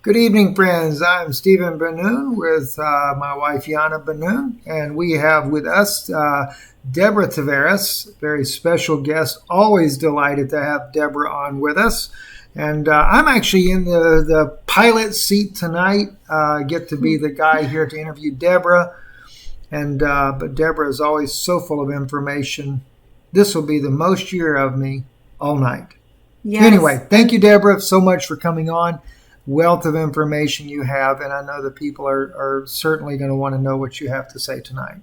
Good evening, friends. I'm Stephen Benoon with my wife, Yana Benoon, and we have with us Deborah Taveras, very special guest. Always delighted to have Deborah on with us. And I'm actually in the pilot seat tonight. I get to be the guy here to interview Deborah. But Deborah is always so full of information. This will be the most year of me all night. Yes. Anyway, thank you, Deborah, so much for coming on. Wealth of information you have, and I know the people are certainly going to want to know what you have to say tonight.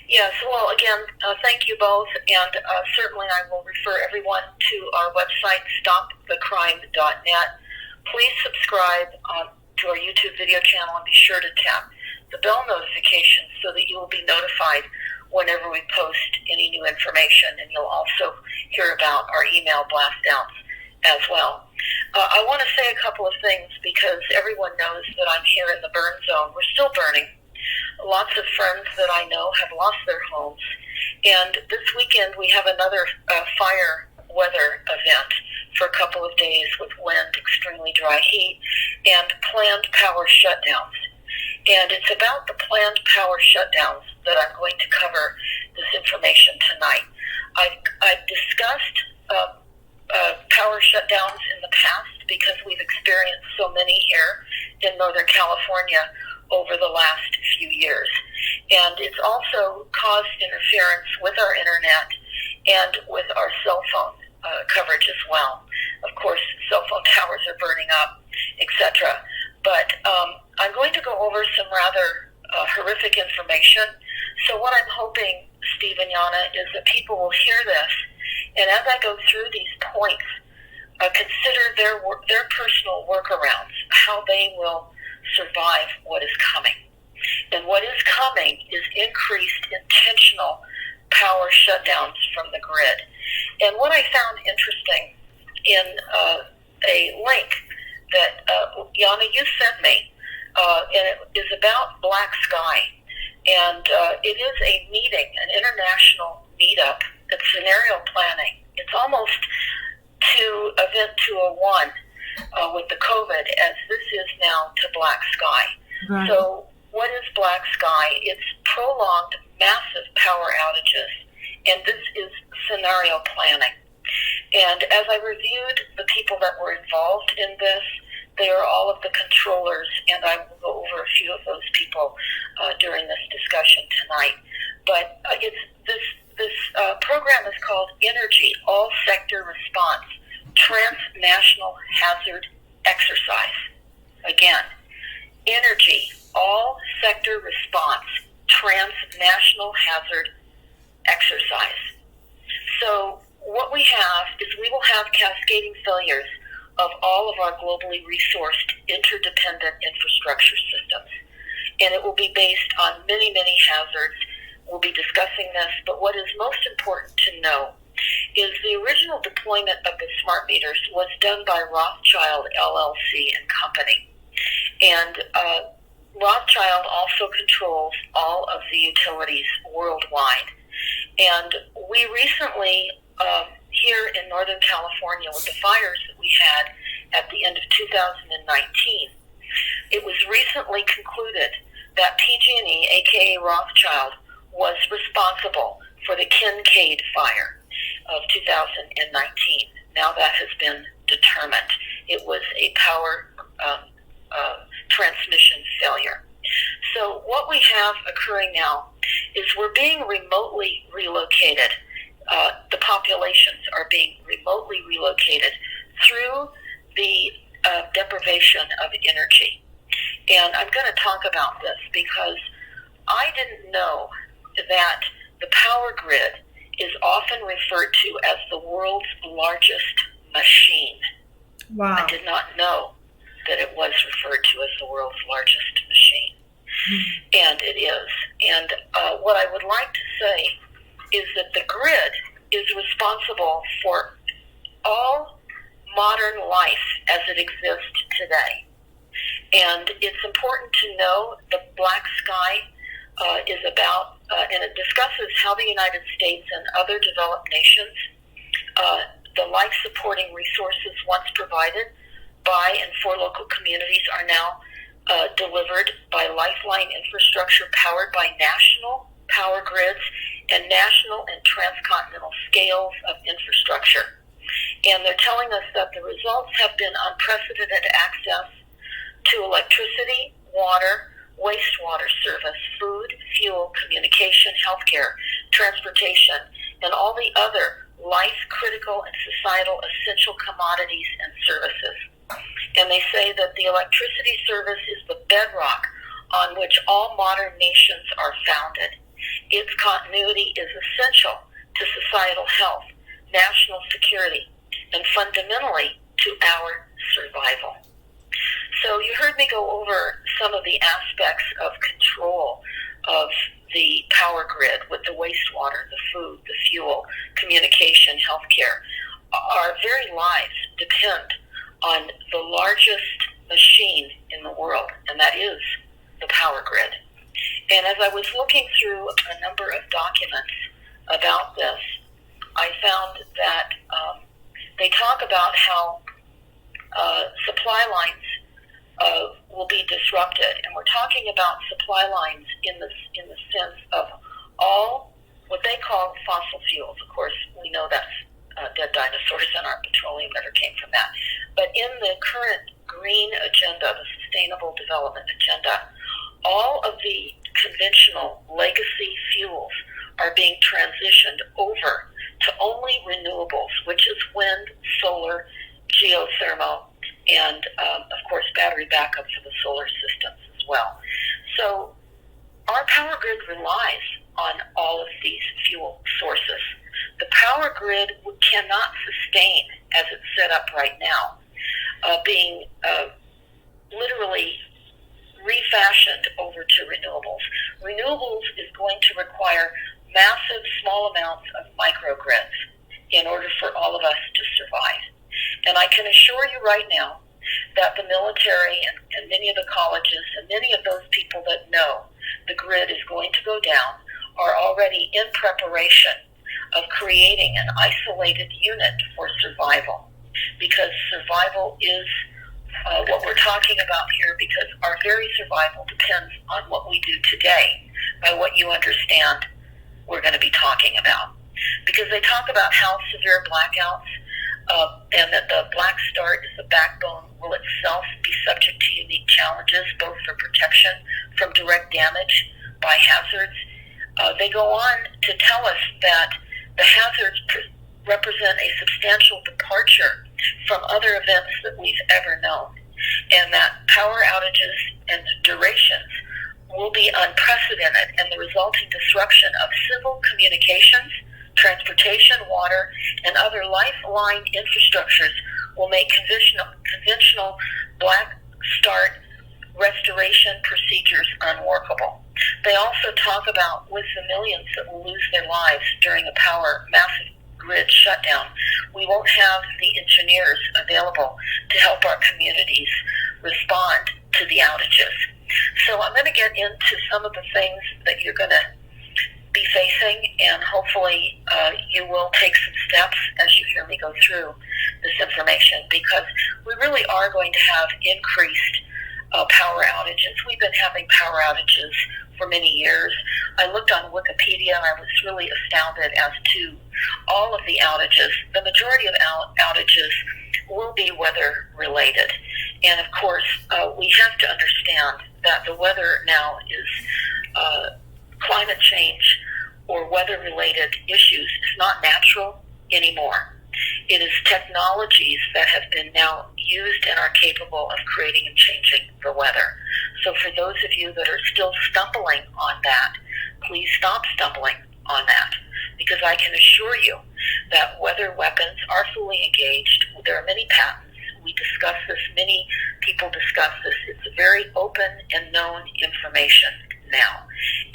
Yes, well, again, thank you both, and certainly I will refer everyone to our website, stopthecrime.net. Please subscribe to our YouTube video channel and be sure to tap the bell notification so that you will be notified whenever we post any new information, and you'll also hear about our email blast outs as well. I want to say a couple of things because everyone knows that I'm here in the burn zone. We're still burning. Lots of friends that I know have lost their homes. And this weekend we have another fire weather event for a couple of days with wind, extremely dry heat, and planned power shutdowns. And it's about the planned power shutdowns that I'm going to cover this information tonight. I've discussed power shutdowns in the past because we've experienced so many here in Northern California over the last few years. And it's also caused interference with our internet and with our cell phone coverage as well. Of course, cell phone towers are burning up, etc. But I'm going to go over some rather horrific information. So what I'm hoping, Steve and Yana, is that people will hear this, and as I go through these points, consider their personal workarounds, how they will survive what is coming. And what is coming is increased intentional power shutdowns from the grid. And what I found interesting in a link that Yana, you sent me, and it is about Black Sky. And it is a meeting, an international meetup. It's scenario planning. It's almost to event 201 with the COVID, as this is now to Black Sky. Right. So what is Black Sky? It's prolonged massive power outages, and this is scenario planning. And as I reviewed the people that were involved in this, they are all of the controllers, and I will go over a few of those people during this discussion tonight. But this program is called Energy All Sector Response Transnational Hazard Exercise. Again, Energy All Sector Response Transnational Hazard Exercise. So what we have is we will have cascading failures of all of our globally resourced interdependent infrastructure systems. And it will be based on many, many hazards. We'll be discussing this, but what is most important to know is the original deployment of the smart meters was done by Rothschild LLC and Company. And Rothschild also controls all of the utilities worldwide. And we recently, here in Northern California, with the fires that we had at the end of 2019, it was recently concluded that PG&E, aka Rothschild, was responsible for the Kincaid fire of 2019. Now that has been determined. It was a power transmission failure. So what we have occurring now is we're being remotely relocated. The populations are being remotely relocated through the deprivation of energy. And I'm going to talk about this because I didn't know that the power grid is often referred to as the world's largest machine. Wow. I did not know that it was referred to as the world's largest machine. And it is. And what I would like to say is that the grid is responsible for all modern life as it exists today. And it's important to know the Black Sky is about, and it discusses how the United States and other developed nations, the life-supporting resources once provided by and for local communities are now delivered by lifeline infrastructure powered by national power grids and national and transcontinental scales of infrastructure. And they're telling us that the results have been unprecedented access to electricity, water, wastewater service, food, fuel, communication, healthcare, transportation, and all the other life-critical and societal essential commodities and services. And they say that the electricity service is the bedrock on which all modern nations are founded. Its continuity is essential to societal health, national security, and fundamentally to our survival. So you heard me go over some of the aspects of control of the power grid with the wastewater, the food, the fuel, communication, healthcare. Our very lives depend on the largest machine in the world, and that is the power grid. And as I was looking through a number of documents about this, I found that they talk about how supply lines will be disrupted, and we're talking about supply lines in the sense of all what they call fossil fuels. Of course, we know that's dead dinosaurs, and our petroleum never came from that. But in the current green agenda, the sustainable development agenda, all of the conventional legacy fuels are being transitioned over to only renewables, which is wind, solar, geothermal, and of course battery backup for the solar systems as well. So our power grid relies on all of these fuel sources. The power grid cannot sustain, as it's set up right now, being literally refashioned over to renewables. Renewables is going to require massive small amounts of microgrids in order for all of us to survive. And I can assure you right now that the military and many of the colleges and many of those people that know the grid is going to go down are already in preparation of creating an isolated unit for survival, because survival is what we're talking about here, because our very survival depends on what we do today by what you understand we're going to be talking about. Because they talk about how severe blackouts and that the black start is the backbone will itself be subject to unique challenges, both for protection from direct damage by hazards. They go on to tell us that the hazards represent a substantial departure from other events that we've ever known, and that power outages and durations will be unprecedented, and the resulting disruption of civil communications, transportation, water, and other lifeline infrastructures will make conventional black start restoration procedures unworkable. They also talk about with the millions that will lose their lives during a massive grid shutdown, we won't have the engineers available to help our communities respond to the outages. So I'm going to get into some of the things that you're going to be facing, and hopefully you will take some steps as you hear me go through this information, because we really are going to have increased power outages. We've been having power outages for many years. I looked on Wikipedia and I was really astounded as to all of the outages. The majority of outages will be weather related. And of course, we have to understand that the weather now is climate change or weather related issues is not natural anymore. It is technologies that have been now used and are capable of creating and changing the weather. So for those of you that are still stumbling on that, please stop stumbling on that, because I can assure you that weather weapons are fully engaged. There are many patents. We discuss this. Many people discuss this. It's very open and known information now.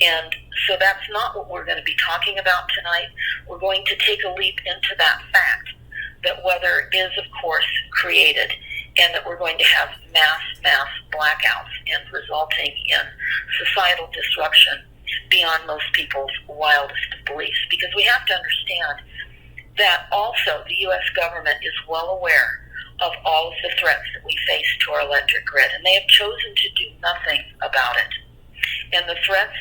And so that's not what we're going to be talking about tonight. We're going to take a leap into that fact that weather is, of course, created, and that we're going to have mass blackouts and resulting in societal disruption beyond most people's wildest beliefs. Because we have to understand that also the U.S. government is well aware of all of the threats that we face to our electric grid, and they have chosen to do nothing about it. And the threats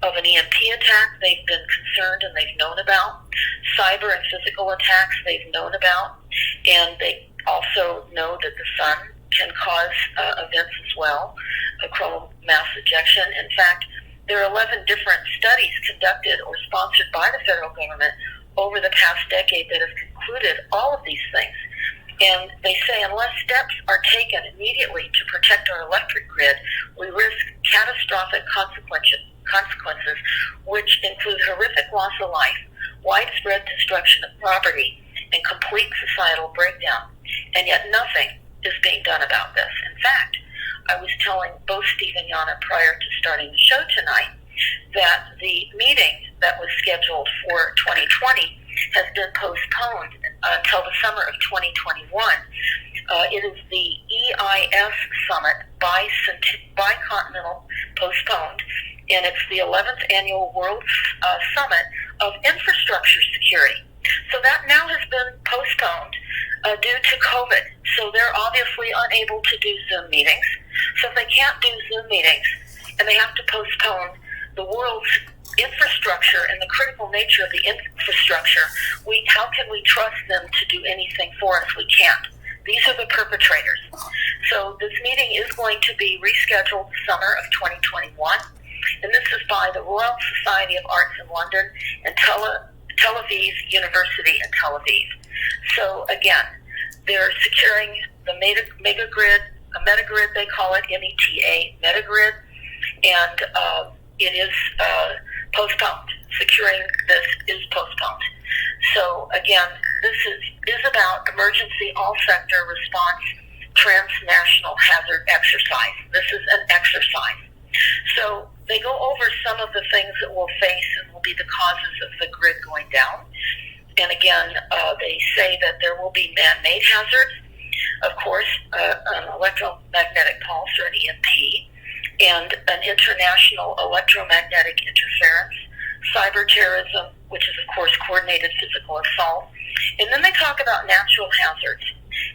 of an EMP attack, they've been concerned and they've known about. Cyber and physical attacks, they've known about. And they also know that the sun can cause events as well, a coronal mass ejection. In fact, there are 11 different studies conducted or sponsored by the federal government over the past decade that have concluded all of these things. And they say unless steps are taken immediately to protect our electric grid, we risk catastrophic consequences, which include horrific loss of life, widespread destruction of property, and complete societal breakdown. And yet nothing is being done about this. In fact, I was telling both Steve and Yana prior to starting the show tonight that the meeting that was scheduled for 2020 has been postponed until the summer of 2021. It is the EIS Summit, bicontinental, postponed, and it's the 11th Annual World Summit of Infrastructure Security. So that now has been postponed due to COVID. So they're obviously unable to do Zoom meetings. So if they can't do Zoom meetings and they have to postpone the world's infrastructure and the critical nature of the infrastructure, how can we trust them to do anything for us? We can't. These are the perpetrators. So this meeting is going to be rescheduled summer of 2021, and this is by the Royal Society of Arts in London and Tel Aviv University in Tel Aviv. So again, they're securing the megagrid, a metagrid they call it, META, metagrid, and it is postponed. Securing this is postponed. So again, this is about emergency all-sector response transnational hazard exercise. This is an exercise. So they go over some of the things that we'll face and will be the causes of the grid going down. And again, they say that there will be man-made hazards, of course, an electromagnetic pulse or an EMP, and an international electromagnetic interference, cyber terrorism, which is, of course, coordinated physical assault. And then they talk about natural hazards.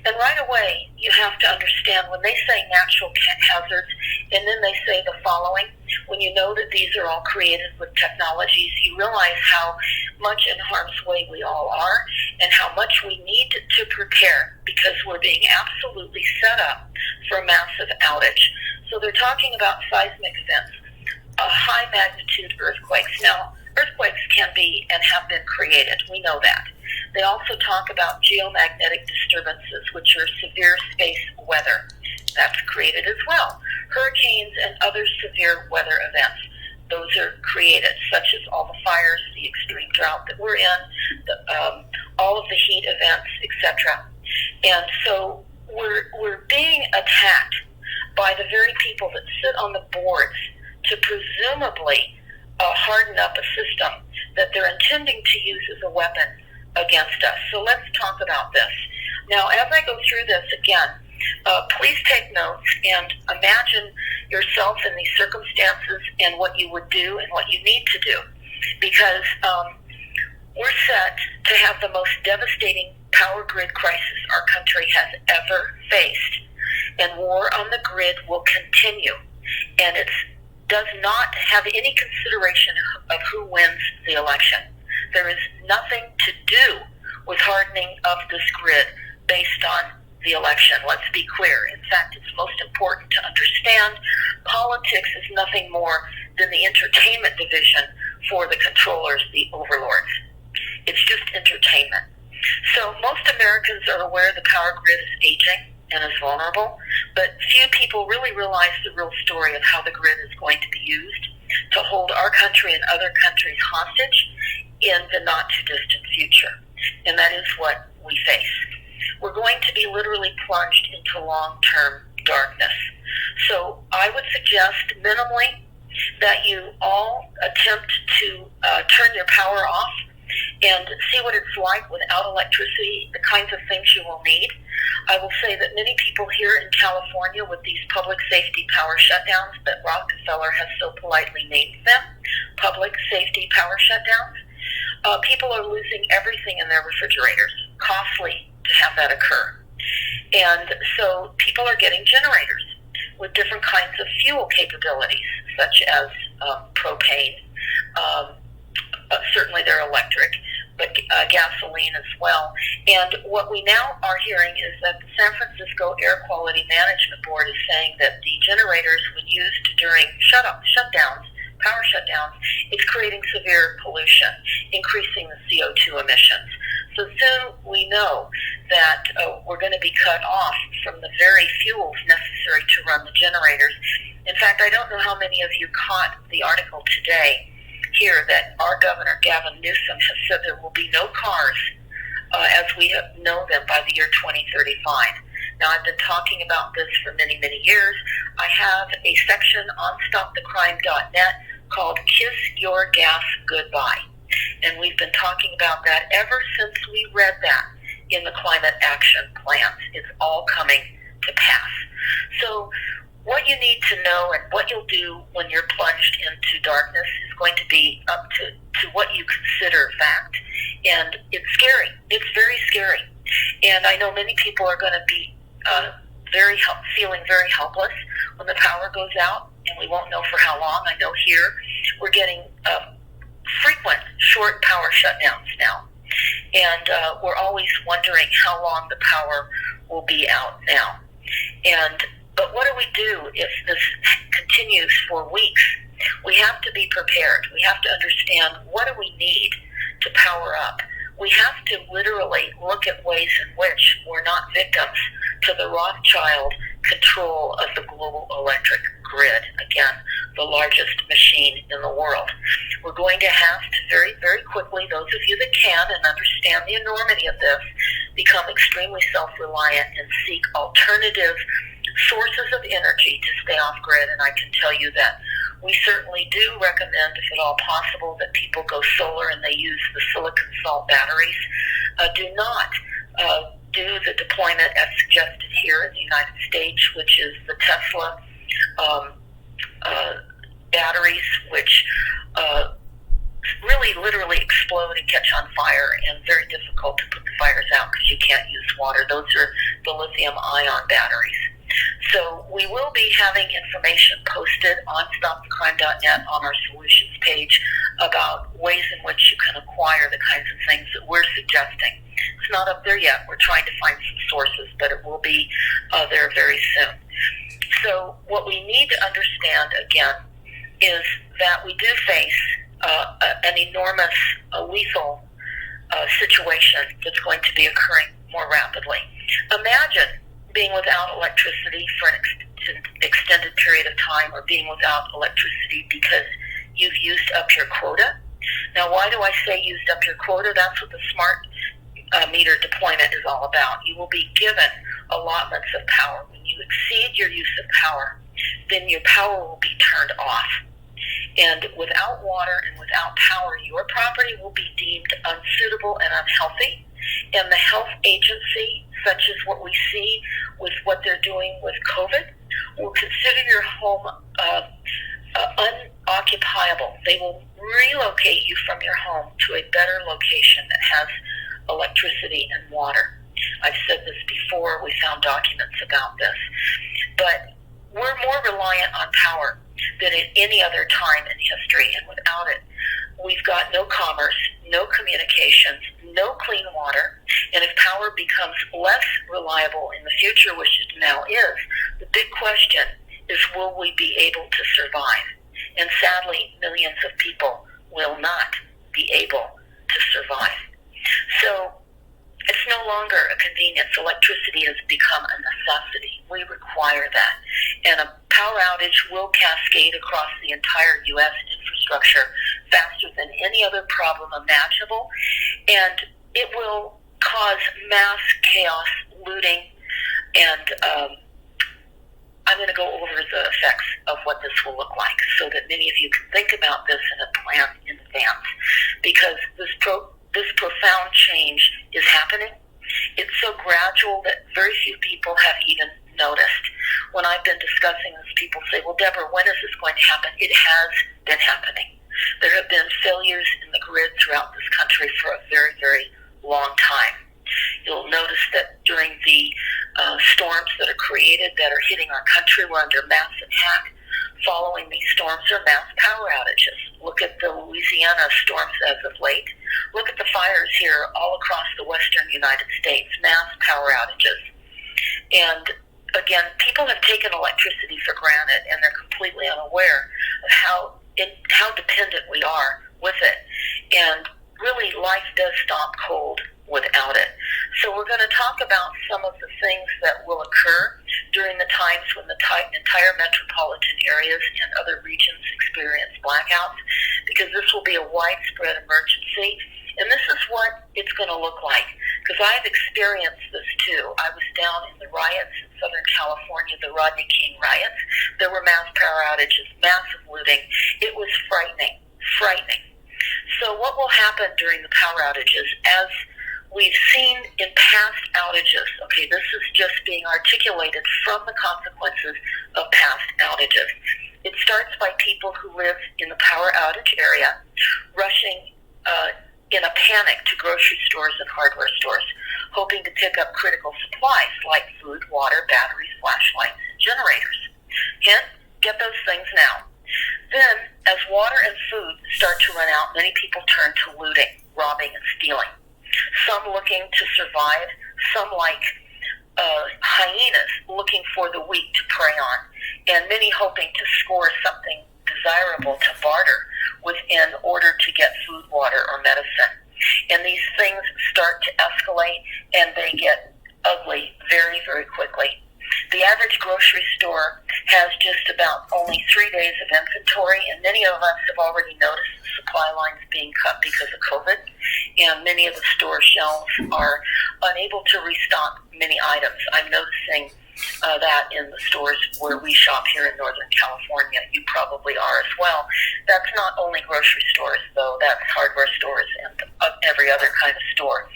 And right away, you have to understand when they say natural hazards, and then they say the following, when you know that these are all created with technologies, you realize how much in harm's way we all are and how much we need to prepare because we're being absolutely set up for a massive outage. So they're talking about seismic events, high magnitude earthquakes. Now, earthquakes can be and have been created. We know that. They also talk about geomagnetic disturbances, which are severe space weather. That's created as well. Hurricanes and other severe weather events. Those are created, such as all the fires, the extreme drought that we're in, all of the heat events, etc. And so we're being attacked by the very people that sit on the boards to presumably harden up a system that they're intending to use as a weapon against us. So let's talk about this. Now, as I go through this again, please take notes and imagine yourself in these circumstances and what you would do and what you need to do. Because we're set to have the most devastating power grid crisis our country has ever faced. And war on the grid will continue. And it does not have any consideration of who wins the election. There is nothing to do with hardening of this grid based on the election. Let's be clear. In fact, it's most important to understand politics is nothing more than the entertainment division for the controllers, the overlords. It's just entertainment. So most Americans are aware the power grid is aging and is vulnerable, but few people really realize the real story of how the grid is going to be used to hold our country and other countries hostage in the not-too-distant future. And that is what we face. We're going to be literally plunged into long-term darkness. So I would suggest minimally that you all attempt to turn your power off and see what it's like without electricity, the kinds of things you will need. I will say that many people here in California with these public safety power shutdowns that Rockefeller has so politely named them, public safety power shutdowns, people are losing everything in their refrigerators. Costly to have that occur. And so people are getting generators with different kinds of fuel capabilities, such as propane. Certainly they're electric, but gasoline as well. And what we now are hearing is that the San Francisco Air Quality Management Board is saying that the generators, when used during shutdowns, power shutdowns, it's creating severe pollution, increasing the CO2 emissions. So soon we know that we're going to be cut off from the very fuels necessary to run the generators. In fact, I don't know how many of you caught the article today here that our governor, Gavin Newsom, has said there will be no cars as we know them by the year 2035. Now, I've been talking about this for many, many years. I have a section on stopthecrime.net called Kiss Your Gas Goodbye. And we've been talking about that ever since we read that in the climate action plans. It's all coming to pass. So what you need to know and what you'll do when you're plunged into darkness is going to be up to what you consider fact. And it's scary. It's very scary. And I know many people are going to be feeling very helpless when the power goes out, and we won't know for how long. I know here we're getting frequent short power shutdowns now. And we're always wondering how long the power will be out now. But what do we do if this continues for weeks? We have to be prepared. We have to understand, what do we need to power up? We have to literally look at ways in which we're not victims to the Rothschild control of the global electric grid. Again, the largest machine in the world. We're going to have to very, very quickly, those of you that can and understand the enormity of this, become extremely self-reliant and seek alternative sources of energy to stay off grid. And I can tell you that we certainly do recommend, if at all possible, that people go solar and they use the silicon salt batteries. Do not do the deployment as suggested here in the United States, which is the Tesla batteries, which really literally explode and catch on fire, and very difficult to put the fires out because you can't use water. Those are the lithium-ion batteries. So we will be having information posted on stopthecrime.net on our solutions page about ways in which you can acquire the kinds of things that we're suggesting. It's not up there yet. We're trying to find some sources, but it will be there very soon. So what we need to understand, again, is that we do face an enormous, lethal situation that's going to be occurring more rapidly. Imagine being without electricity for an extended period of time, or being without electricity because you've used up your quota. Now, why do I say used up your quota? That's what the smart meter deployment is all about. You will be given allotments of power. When you exceed your use of power, then your power will be turned off. And without water and without power, your property will be deemed unsuitable and unhealthy. And the health agency, such as what we see with what they're doing with COVID, will consider your home unoccupiable. They will relocate you from your home to a better location that has electricity and water. I've said this before. We found documents about this. But we're more reliant on power than at any other time in history, and without it, we've got no commerce, no communications, no clean water, and if power becomes less reliable in the future, which it now is, the big question is, will we be able to survive? And sadly, millions of people will not be able to survive. So it's no longer a convenience. Electricity has become a necessity. We require that. And a power outage will cascade across the entire U.S. infrastructure faster than any other problem imaginable. And it will cause mass chaos, looting, and I'm going to go over the effects of what this will look like so that many of you can think about this and plan in advance. Because this profound change is happening. It's so gradual that very few people have even noticed. When I've been discussing this, people say, well, Deborah, when is this going to happen? It has been happening. There have been failures in the grid throughout this country for a very, very long time. You'll notice that during the storms that are created that are hitting our country, we're under mass attack. Following these storms are mass power outages. Look at the Louisiana storms as of late. Look at the fires here all across the western United States, mass power outages. And again, people have taken electricity for granted, and they're completely unaware of how dependent we are with it. And really, life does stop cold without it. So we're going to talk about some of the things that will occur during the times when the entire metropolitan areas and other regions experience blackouts, because this will be a widespread emergency. And this is what it's going to look like, because I've experienced this too. I was down in the riots in Southern California, the Rodney King riots. There were mass power outages, massive looting. It was frightening. So what will happen during the power outages, as we've seen in past outages, okay, this is just being articulated from the consequences of past outages. It starts by people who live in the power outage area rushing in a panic to grocery stores and hardware stores, hoping to pick up critical supplies like food, water, batteries, flashlights, generators. Hint, get those things now. Then, as water and food start to run out, many people turn to looting, robbing, and stealing. Some looking to survive, some like hyenas looking for the weak to prey on, and many hoping to score something desirable to barter with in order to get food, water, or medicine. And these things start to escalate, and they get ugly very, very quickly. The average grocery store has just about only 3 days of inventory, and many of us have already noticed the supply lines being cut because of COVID, and many of the store shelves are unable to restock many items. I'm noticing that in the stores where we shop here in Northern California. You probably are as well. That's not only grocery stores, though. That's hardware stores and every other kind of store.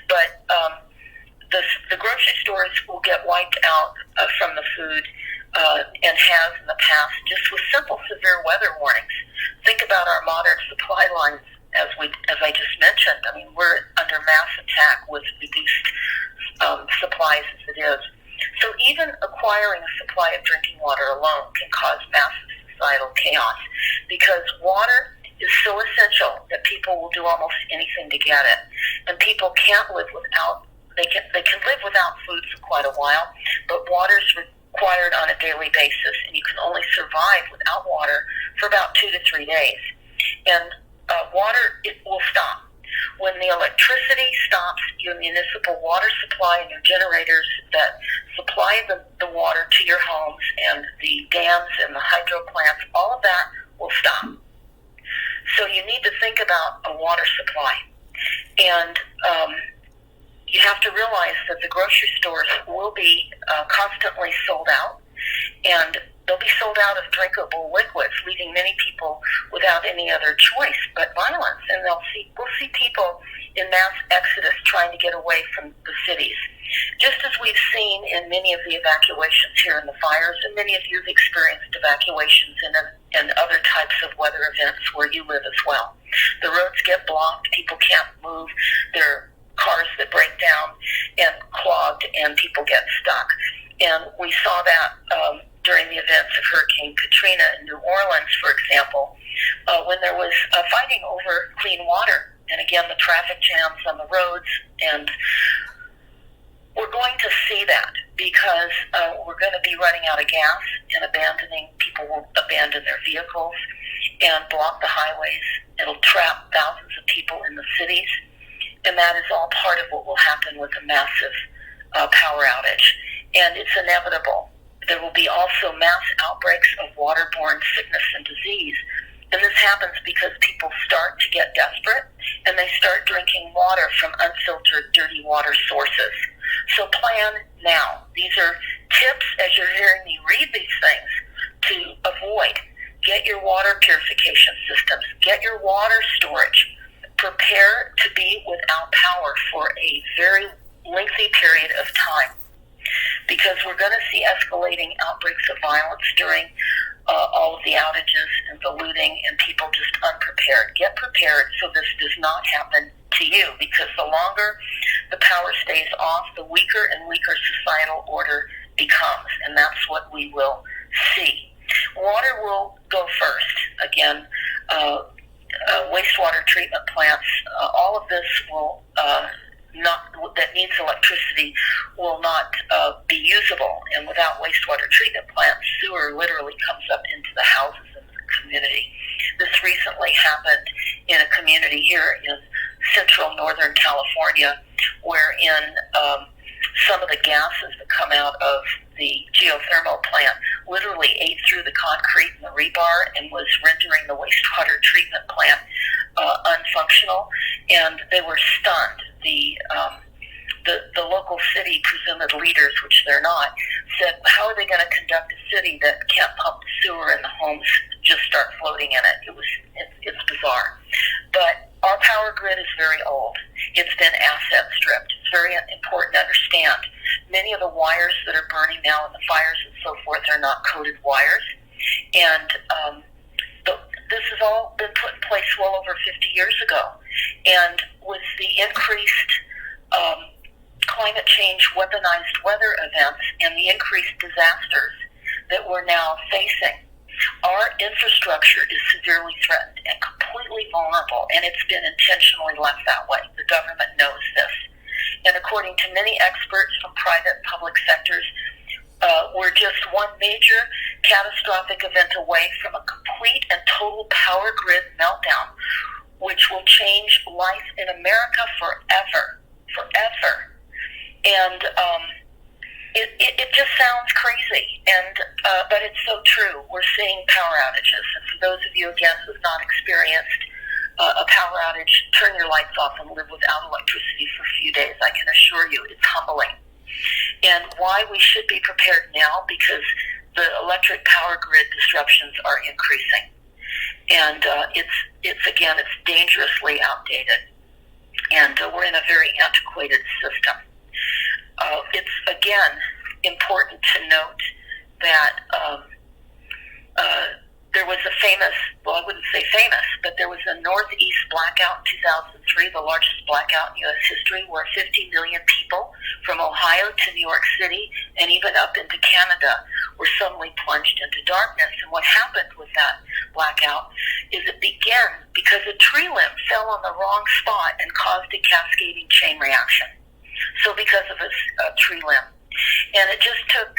But the grocery stores will get wiped out from the food and has in the past, just with simple severe weather warnings. Think about our modern supply lines, as I just mentioned. I mean, we're under mass attack with reduced supplies as it is. So even acquiring a supply of drinking water alone can cause massive societal chaos, because water is so essential that people will do almost anything to get it. And people can't live without, they can live without food for quite a while, but water is required on a daily basis, and you can only survive without water for about 2 to 3 days. And water, it will stop. When the electricity stops, your municipal water supply and your generators that supply the water to your homes and the dams and the hydro plants, all of that will stop. So you need to think about a water supply. And you have to realize that the grocery stores will be constantly sold out, and they'll be sold out of drinkable liquids, leaving many people without any other choice but violence. And we'll see people in mass exodus trying to get away from the cities, just as we've seen in many of the evacuations here in the fires, and many of you have experienced evacuations and other types of weather events where you live as well. The roads get blocked, people can't move, there are cars that break down and clogged, and people get stuck. And we saw that during the events of Hurricane Katrina in New Orleans, for example, when there was fighting over clean water. And again, the traffic jams on the roads. And we're going to see that, because we're going to be running out of gas, and people will abandon their vehicles and block the highways. It'll trap thousands of people in the cities. And that is all part of what will happen with a massive power outage. And it's inevitable. There will be also mass outbreaks of waterborne sickness and disease. And this happens because people start to get desperate, and they start drinking water from unfiltered, dirty water sources. So plan now. These are tips, as you're hearing me read these things, to avoid. Get your water purification systems. Get your water storage. Prepare to be without power for a very lengthy period of time, because we're going to see escalating outbreaks of violence during all of the outages and the looting, and people just unprepared. Get prepared so this does not happen to you, because the longer the power stays off, the weaker and weaker societal order becomes, and that's what we will see. Water will go first. Again, wastewater treatment plants, all of this will that needs electricity will not be usable. And without wastewater treatment plants, sewer literally comes up into the houses of the community. This recently happened in a community here in central northern California, wherein some of the gases that come out of the geothermal plant literally ate through the concrete and the rebar and was rendering the wastewater treatment plant unfunctional, and they were stunned. The local city presumed leaders, which they're not, said, how are they going to conduct a city that can't pump sewer and the homes just start floating in it? It's bizarre. But our power grid is very old. It's been asset stripped. It's very important to understand. Many of the wires that are burning now in the fires and so forth are not coated wires. And this has all been put in place well over 50 years ago. And with the increased climate change weaponized weather events and the increased disasters that we're now facing, our infrastructure is severely threatened and completely vulnerable, and it's been intentionally left that way. The government knows this. And according to many experts from private and public sectors, we're just one major catastrophic event away from a complete and total power grid meltdown, which will change life in America forever. Forever. And it just sounds crazy, but it's so true. We're seeing power outages. And for those of you, again, who have not experienced a power outage, turn your lights off and live without electricity for a few days. I can assure you it's humbling. And why we should be prepared now, because the electric power grid disruptions are increasing. And it's dangerously outdated. And we're in a very antiquated system. It's, again, important to note that there was a famous, well, I wouldn't say famous, but there was a Northeast blackout in 2003, the largest blackout in U.S. history, where 50 million people from Ohio to New York City and even up into Canada were suddenly plunged into darkness. And what happened with that blackout is it began because a tree limb fell on the wrong spot and caused a cascading chain reaction. So because of a tree limb. And it just took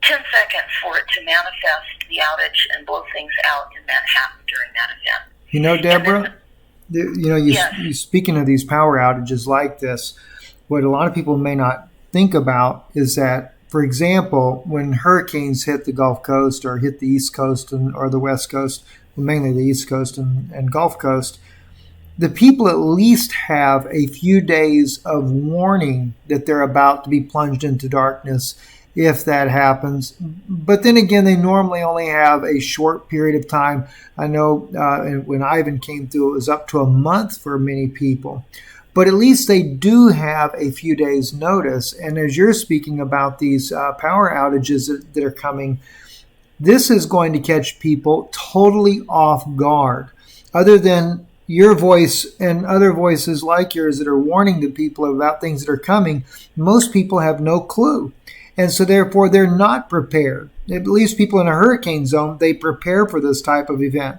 10 seconds for it to manifest the outage and blow things out in Manhattan during that event. You know, Deborah, Yes. you speaking of these power outages like this, what a lot of people may not think about is that, for example, when hurricanes hit the Gulf Coast or hit the East Coast or the West Coast, mainly the East Coast and Gulf Coast, the people at least have a few days of warning that they're about to be plunged into darkness if that happens. But then again, they normally only have a short period of time. I know when Ivan came through, it was up to a month for many people. But at least they do have a few days' notice. And as you're speaking about these power outages that are coming, this is going to catch people totally off guard. Other than your voice and other voices like yours that are warning the people about things that are coming, most people have no clue. And so therefore, they're not prepared. At least people in a hurricane zone, they prepare for this type of event.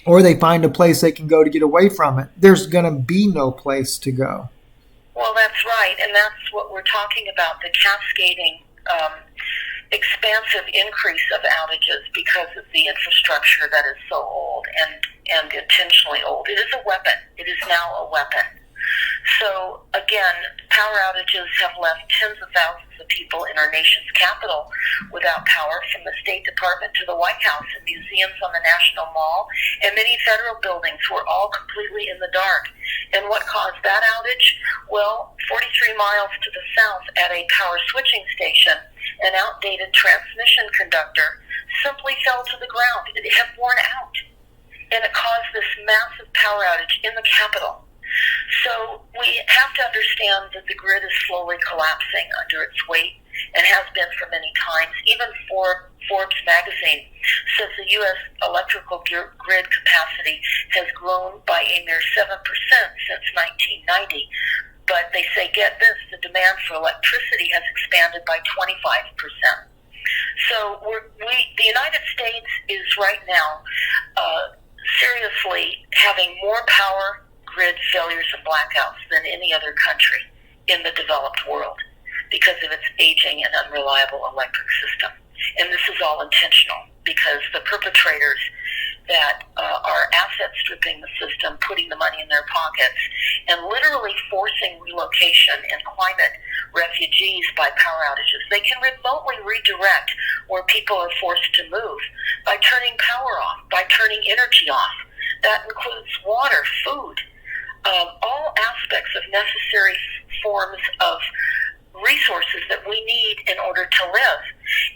Or they find a place they can go to get away from it. There's going to be no place to go. Well, that's right. And that's what we're talking about, the cascading, expansive increase of outages because of the infrastructure that is so old and intentionally old. It is a weapon. It is now a weapon. So, again, power outages have left tens of thousands of people in our nation's capital without power, from the State Department to the White House, and museums on the National Mall, and many federal buildings were all completely in the dark. And what caused that outage? Well, 43 miles to the south at a power switching station, an outdated transmission conductor simply fell to the ground. It had worn out, and it caused this massive power outage in the Capitol. So we have to understand that the grid is slowly collapsing under its weight and has been for many times. Even Forbes magazine says the U.S. electrical grid capacity has grown by a mere 7% since 1990. But they say, get this, the demand for electricity has expanded by 25%. So the United States is right now seriously having more power grid failures and blackouts than any other country in the developed world because of its aging and unreliable electric system. And this is all intentional because the perpetrators that are asset stripping the system, putting the money in their pockets, and literally forcing relocation and climate refugees by power outages. They can remotely redirect where people are forced to move by turning power off, by turning energy off. That includes water, food, all aspects of necessary forms of resources that we need in order to live.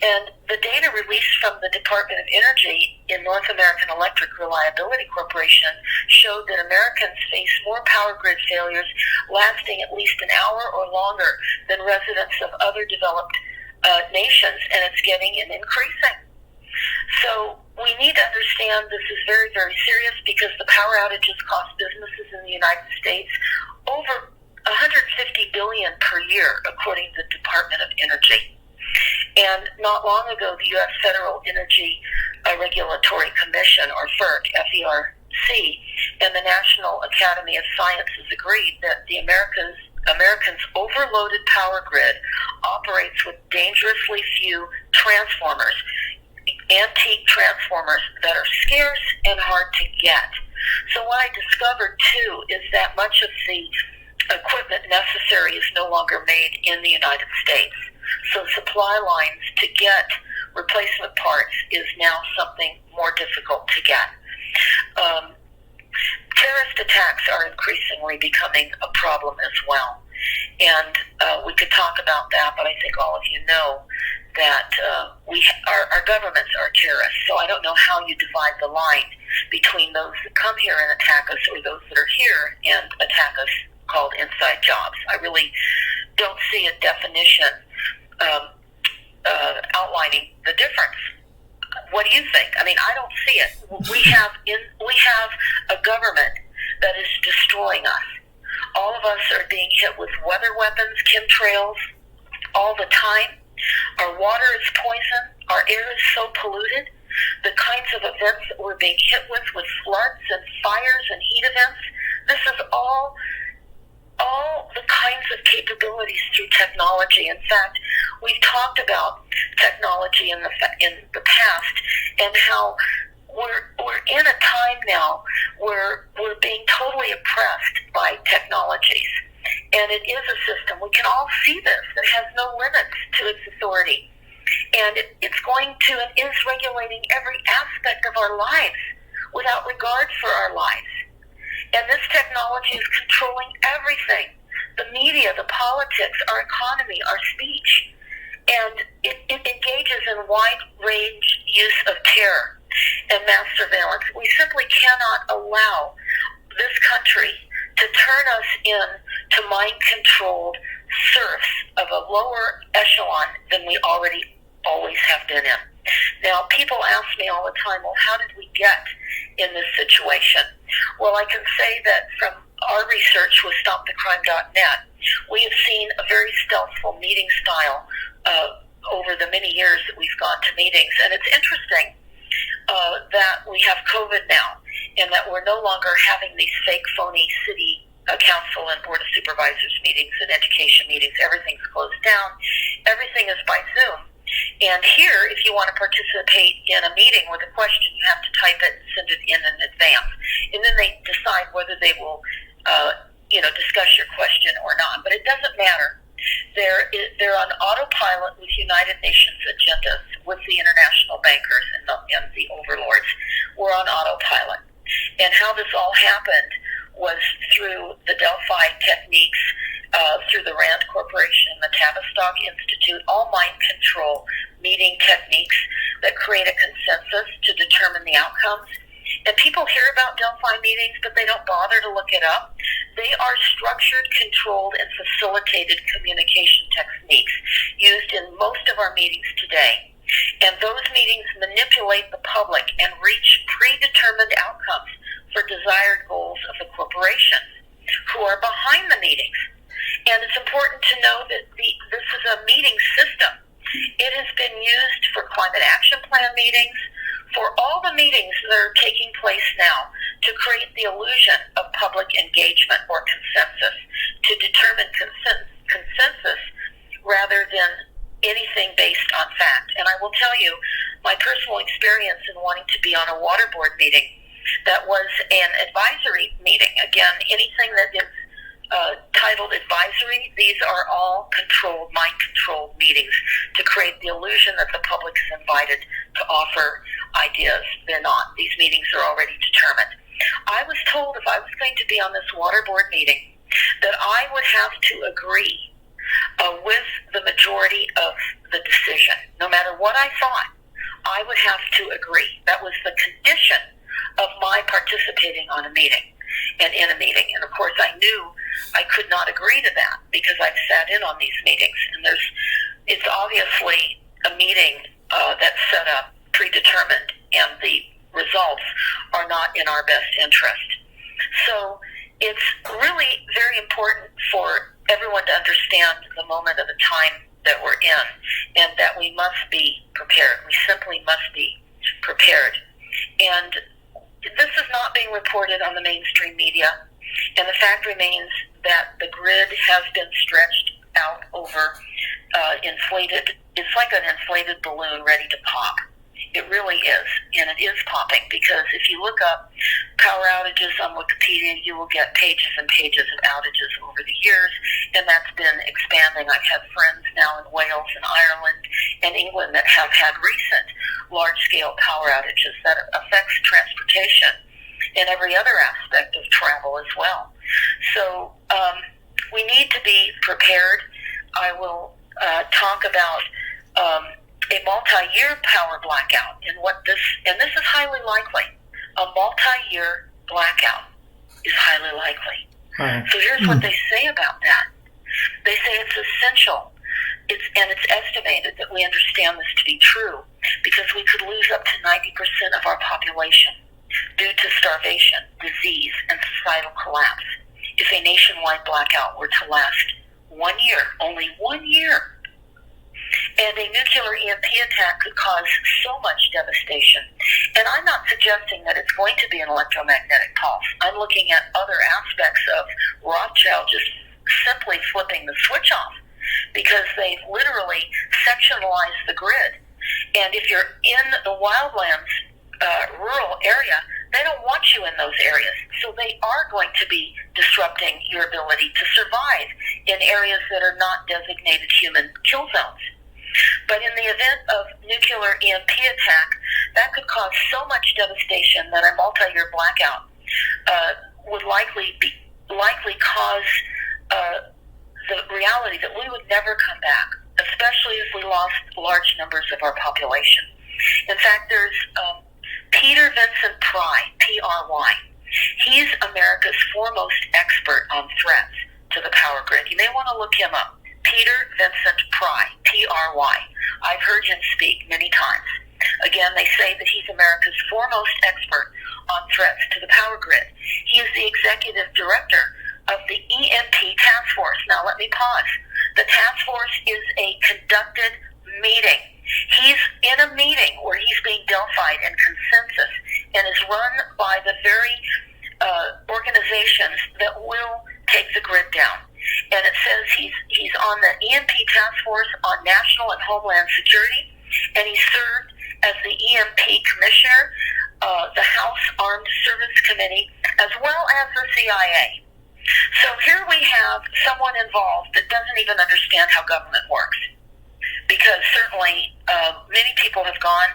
And the data released from the Department of Energy in North American Electric Reliability Corporation showed that Americans face more power grid failures lasting at least an hour or longer than residents of other developed nations, and it's getting and increasing. So we need to understand this is very, very serious because the power outages cost businesses in the United States over $150 billion per year, according to the Department of Energy. And not long ago, the U.S. Federal Energy Regulatory Commission, or FERC, F-E-R-C, and the National Academy of Sciences agreed that the Americans' overloaded power grid operates with dangerously few transformers, antique transformers that are scarce and hard to get. So what I discovered, too, is that much of the equipment necessary is no longer made in the United States. So supply lines to get replacement parts is now something more difficult to get. Terrorist attacks are increasingly becoming a problem as well. And we could talk about that, but I think all of you know that our governments are terrorists. So I don't know how you divide the line between those that come here and attack us or those that are here and attack us, called inside jobs. I really don't see a definition outlining the difference. What do you think? I mean, I don't see it. We have a government that is destroying us. All of us are being hit with weather weapons, chemtrails, all the time. Our water is poisoned. Our air is so polluted. The kinds of events that we're being hit with floods and fires and heat events, this is all the kinds of capabilities through technology. In fact, we've talked about technology in the past and how we're in a time now where we're being totally oppressed by technologies. And it is a system, we can all see this, that has no limits to its authority. And it's going to and is regulating every aspect of our lives without regard for our lives. And this technology is controlling everything. The media, the politics, our economy, our speech. And it engages in wide range use of terror and mass surveillance. We simply cannot allow this country to turn us in to mind-controlled serfs of a lower echelon than we already always have been in. Now, people ask me all the time, well, how did we get in this situation? Well, I can say that from our research with stopthecrime.net, we have seen a very stealthful meeting style over the many years that we've gone to meetings. And it's interesting that we have COVID now and that we're no longer having these fake, phony city council and board of supervisors meetings and education meetings. Everything's closed down. Everything is by Zoom. And here, if you want to participate in a meeting with a question, you have to type it and send it in advance. And then they decide whether they will, discuss your question or not. But it doesn't matter. They're on autopilot with United Nations agendas, with the international bankers and the overlords. We're on autopilot. And how this all happened was through the Delphi techniques, through the Rand Corporation, the Tavistock Institute, all mind control meeting techniques that create a consensus to determine the outcomes. And people hear about Delphi meetings, but they don't bother to look it up. They are structured, controlled, and facilitated communication techniques. used in most of our meetings today. And those meetings manipulate the public and reach predetermined outcomes for desired goals of the corporations who are behind the meetings. And it's important to know that this is a meeting system. It has been used for climate action plan meetings, for all the meetings that are taking place now to create the illusion of public engagement or consensus, to determine consensus rather than anything based on fact. And I will tell you, my personal experience in wanting to be on a water board meeting that was an advisory meeting. Again, anything that is titled advisory, these are all controlled, mind-controlled meetings to create the illusion that the public is invited to offer ideas. They're not. These meetings are already determined. I was told if I was going to be on this water board meeting that I would have to agree with the majority of the decision. No matter what I thought, I would have to agree. That was the condition of my participating on a meeting and in a meeting. And of course, I knew I could not agree to that because I've sat in on these meetings, and it's obviously a meeting that's set up, predetermined, and the results are not in our best interest. So it's really very important for everyone to understand the moment of the time that we're in, and that we must be prepared. We simply must be prepared. And this is not being reported on the mainstream media, and the fact remains that the grid has been stretched out over inflated. It's like an inflated balloon ready to pop. It really is, and it is popping, because if you look up power outages on Wikipedia, you will get pages and pages of outages over the years, and that's been expanding. I've had friends now in Wales and Ireland and England that have had recent large-scale power outages that affects transportation and every other aspect of travel as well. So we need to be prepared. I will talk about a multi-year power blackout, and this is highly likely. A multi-year blackout is highly likely. So here's what they say about that. They say it's essential, and it's estimated that we understand this to be true, because we could lose up to 90% of our population due to starvation, disease, and societal collapse if a nationwide blackout were to last 1 year, only 1 year. And a nuclear EMP attack could cause so much devastation. And I'm not suggesting that it's going to be an electromagnetic pulse. I'm looking at other aspects of Rothschild just simply flipping the switch off, because they've literally sectionalized the grid. And if you're in the wildlands, rural area, they don't want you in those areas. So they are going to be disrupting your ability to survive in areas that are not designated human kill zones. But in the event of nuclear EMP attack, that could cause so much devastation that a multi-year blackout would likely cause the reality that we would never come back, especially if we lost large numbers of our population. In fact, there's Peter Vincent Pry, P-R-Y. He's America's foremost expert on threats to the power grid. You may want to look him up. Peter Vincent Pry, P-R-Y. I've heard him speak many times. Again, they say that he's America's foremost expert on threats to the power grid. He is the executive director of the EMP task force. Now, let me pause. The task force is a conducted meeting. He's in a meeting where he's being Delphied in consensus and is run by the very organizations that will take the grid down. And it says he's on the EMP task force on national and homeland security, and he served as the EMP commissioner, the House Armed Service Committee, as well as the CIA. So here we have someone involved that doesn't even understand how government works, because certainly many people have gone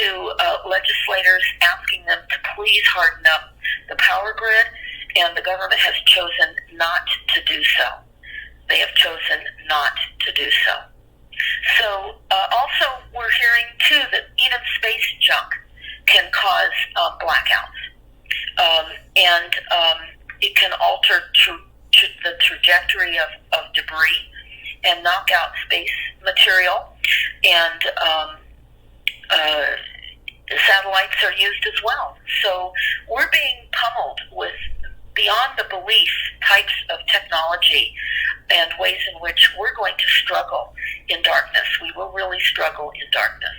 to legislators asking them to please harden up the power grid, and the government has chosen not to do so. They have chosen not to do so. So also we're hearing, too, that even space junk can cause blackouts. And it can alter the trajectory of debris and knock out space material, and satellites are used as well. So we're being pummeled with beyond the belief types of technology and ways in which we're going to struggle in darkness. We will really struggle in darkness.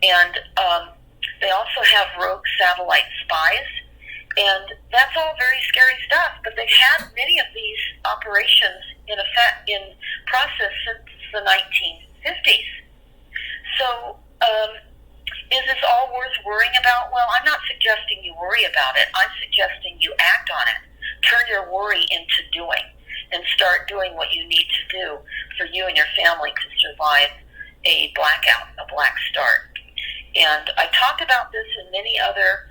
And they also have rogue satellite spies, and that's all very scary stuff. But they've had many of these operations in effect, in process since the 1950s. So is this all worth worrying about? Well, I'm not suggesting you worry about it. I'm suggesting you act on it. Turn your worry into doing, and start doing what you need to do for you and your family to survive a blackout, a black start. And I talked about this in many other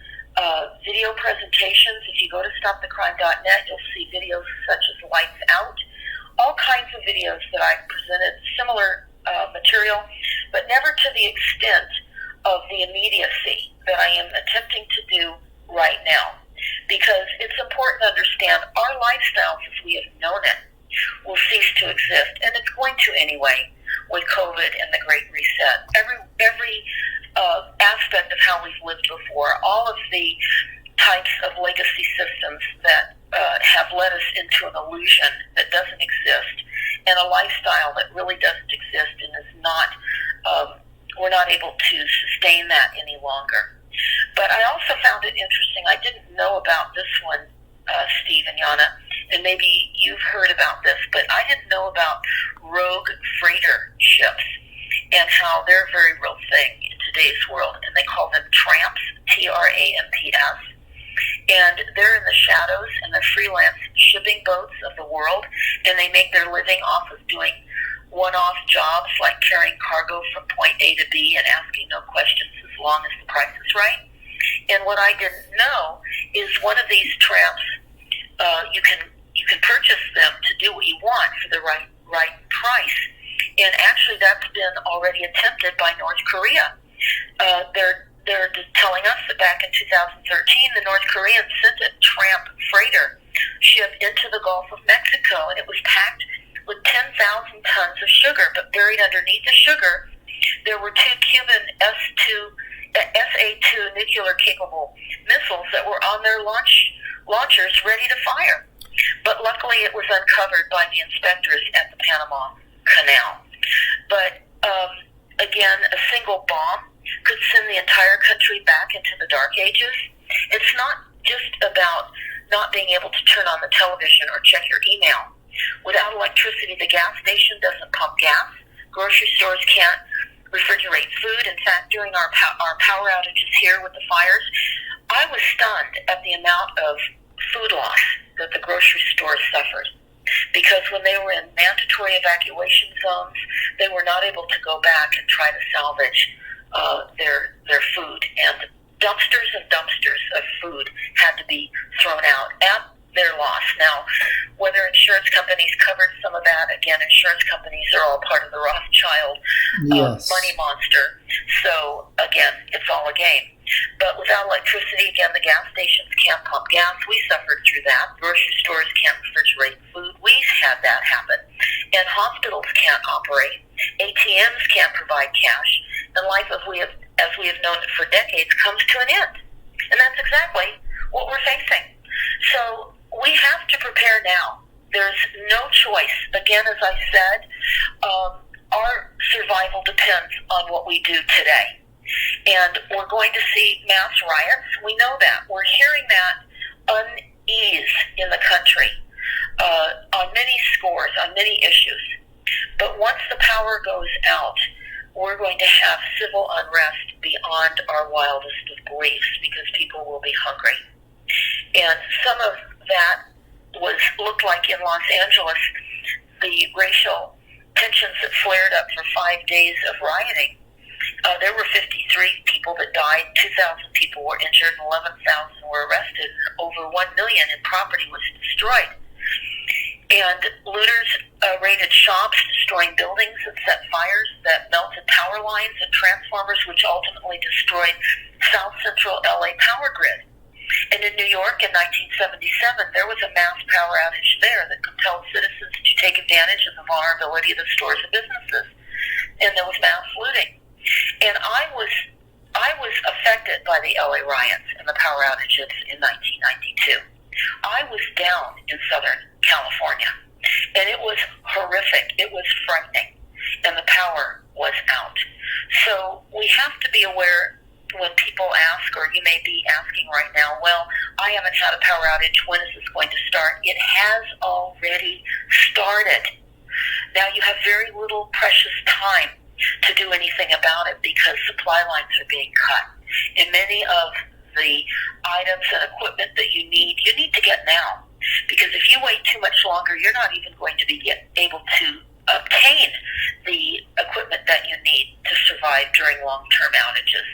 video presentations. If you go to stopthecrime.net, you'll see videos such as Lights Out, all kinds of videos that I've presented, similar material, but never to the extent of the immediacy that I am attempting to do right now. Because it's important to understand our lifestyles as we have known it will cease to exist, and it's going to anyway with COVID and the Great Reset. Every aspect of how we've lived before, all of the types of legacy systems that have led us into an illusion that doesn't exist, and a lifestyle that really doesn't exist and is not, we're not able to sustain that any longer. But I also found it interesting. I didn't know about this one, Steve and Yana, and maybe you've heard about this, but I didn't know about rogue freighter ships and how they're a very real thing in today's world. And they call them tramps, TRAMPS. And they're in the shadows and the freelance shipping boats of the world, and they make their living off of doing one-off jobs like carrying cargo from point A to B and asking no questions as long as the price is right. And what I didn't know is one of these tramps, you can purchase them to do what you want for the right price. And actually, that's been already attempted by North Korea. They're telling us that back in 2013, the North Koreans sent a tramp freighter ship into the Gulf of Mexico, and it was packed with 10,000 tons of sugar. But buried underneath the sugar, there were two Cuban SA-2 nuclear-capable missiles that were on their launchers ready to fire. But luckily, it was uncovered by the inspectors at the Panama Canal. But again, a single bomb could send the entire country back into the dark ages. It's not just about not being able to turn on the television or check your email. Without electricity, the gas station doesn't pump gas. Grocery stores can't refrigerate food. In fact, during our power outages here with the fires, I was stunned at the amount of food loss that the grocery stores suffered. Because when they were in mandatory evacuation zones, they were not able to go back and try to salvage their food. And dumpsters and dumpsters of food had to be thrown out at their loss. Now, whether insurance companies covered some of that, again, insurance companies are all part of the Rothschild money monster. So, again, it's all a game. But without electricity, again, the gas stations can't pump gas. We suffered through that. Grocery stores can't refrigerate food. We had that happen. And hospitals can't operate. ATMs can't provide cash. And life as we have known it for decades comes to an end. And that's exactly what we're facing. So we have to prepare now. There's no choice. Again, as I said, our survival depends on what we do today. And we're going to see mass riots. We know that. We're hearing that unease in the country on many scores, on many issues. But once the power goes out, we're going to have civil unrest beyond our wildest of beliefs because people will be hungry. And some of that looked like in Los Angeles, the racial tensions that flared up for 5 days of rioting. There were 53 people that died, 2,000 people were injured, and 11,000 were arrested. Over 1 million in property was destroyed. And looters raided shops, destroying buildings and set fires that melted power lines and transformers, which ultimately destroyed South Central LA power grid. And in New York in 1977, there was a mass power outage there that compelled citizens to take advantage of the vulnerability of the stores and businesses. and there was mass looting. And I was affected by the LA riots and the power outages in 1992. I was down in Southern California, and it was horrific. It was frightening, and the power was out. So we have to be aware when people ask, or you may be asking right now, well, I haven't had a power outage. When is this going to start? It has already started. Now you have very little precious time to do anything about it because supply lines are being cut. And many of the items and equipment that you need to get now. Because if you wait too much longer, you're not even going to be able to obtain the equipment that you need to survive during long-term outages.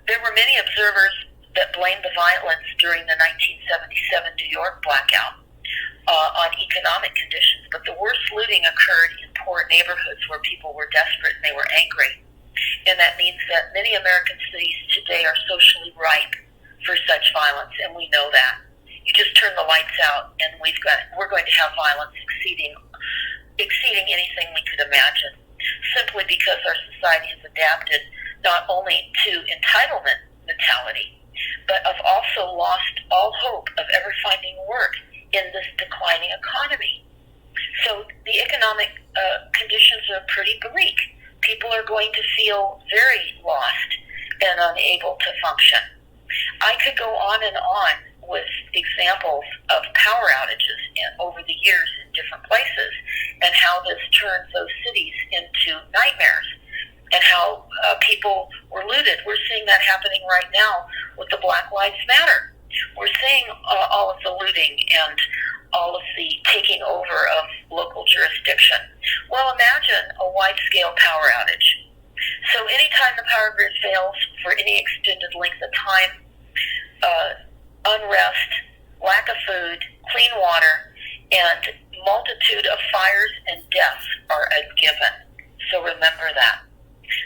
There were many observers that blamed the violence during the 1977 New York blackout on economic conditions, but the worst looting occurred in poor neighborhoods where people were desperate and they were angry. And that means that many American cities today are socially ripe for such violence, and we know that. You just turn the lights out, and we're going to have violence exceeding anything we could imagine, simply because our society has adapted not only to entitlement mentality, but have also lost all hope of ever finding work in this declining economy. So the economic conditions are pretty bleak. People are going to feel very lost and unable to function. I could go on and on with examples of power outages over the years in different places and how this turns those cities into nightmares and how people were looted. We're seeing that happening right now with the Black Lives Matter. We're seeing all of the looting and all of the taking over of local jurisdiction. Well, imagine a wide-scale power outage. So anytime the power grid fails for any extended length of time, unrest, lack of food, clean water, and multitude of fires and deaths are a given. So remember that.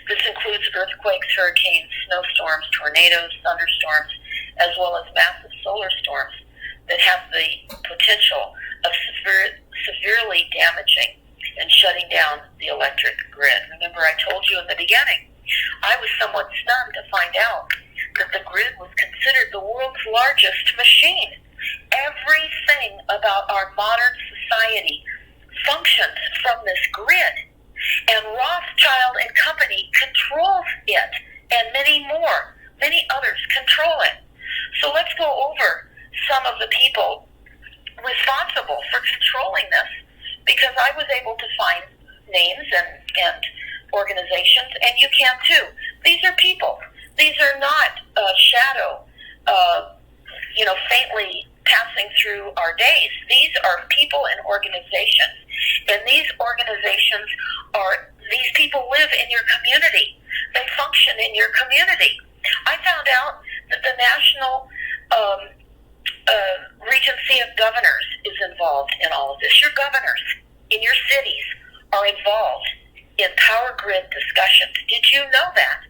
This includes earthquakes, hurricanes, snowstorms, tornadoes, thunderstorms, as well as massive solar storms that have the potential of severely damaging and shutting down the electric grid. Remember, I told you in the beginning, I was somewhat stunned to find out that the grid was considered the world's largest machine. Everything about our modern society functions from this grid. And Rothschild and Company controls it, and many others control it. So let's go over some of the people responsible for controlling this, because I was able to find names and organizations, and you can too. These are people. These are not shadow, faintly passing through our days. These are people and organizations. And these organizations these people live in your community. They function in your community. I found out that the National Regency of Governors is involved in all of this. Your governors in your cities are involved in power grid discussions. Did you know that?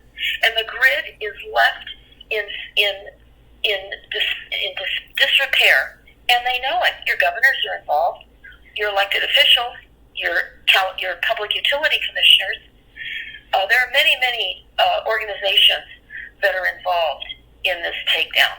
And the grid is left in disrepair, and they know it. Your governors are involved. Your elected officials, your public utility commissioners. There are many organizations that are involved in this takedown.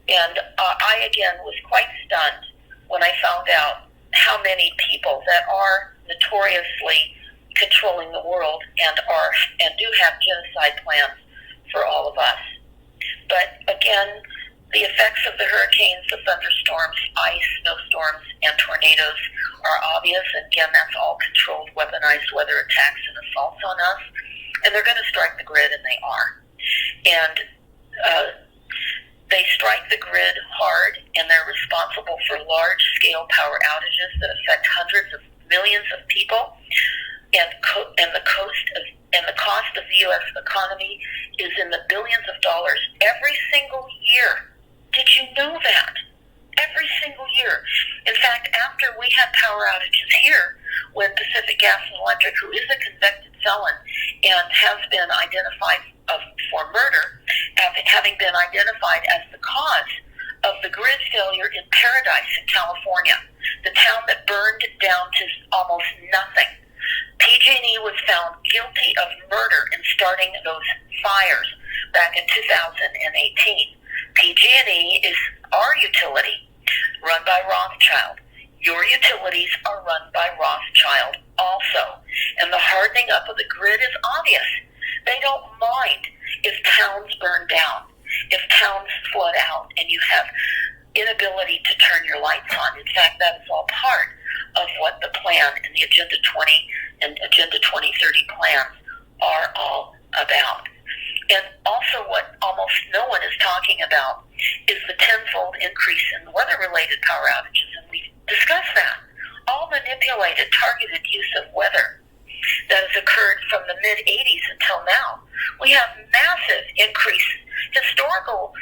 And I, again, was quite stunned when I found out how many people that are notoriously controlling the world and do have genocide plans for all of us. But, again, the effects of the hurricanes, the thunderstorms, ice, snowstorms, and tornadoes are obvious. And again, that's all controlled, weaponized weather attacks and assaults on us. And they're going to strike the grid, and they are. And they strike the grid hard, and they're responsible for large-scale power outages that affect hundreds of millions of people. And the cost of the U.S. economy is in the billions of dollars every single year. Did you know that? Every single year. In fact, after we had power outages here, when Pacific Gas and Electric, who is a convicted felon and has been identified for murder, having been identified as the cause of the grid failure in Paradise in California, the town that burned down to almost nothing. PG&E was found guilty of murder in starting those fires back in 2018. PG&E is our utility, run by Rothschild. Your utilities are run by Rothschild also. And the hardening up of the grid is obvious. They don't mind if towns burn down, if towns flood out, and you have inability to turn your lights on. In fact, that is all part of what the plan and the Agenda 20 and Agenda 2030 plans are all about. And also what almost no one is talking about is the tenfold increase in weather-related power outages. And we've discussed that. All manipulated, targeted use of weather that has occurred from the mid-'80s until now. We have massive increase, historical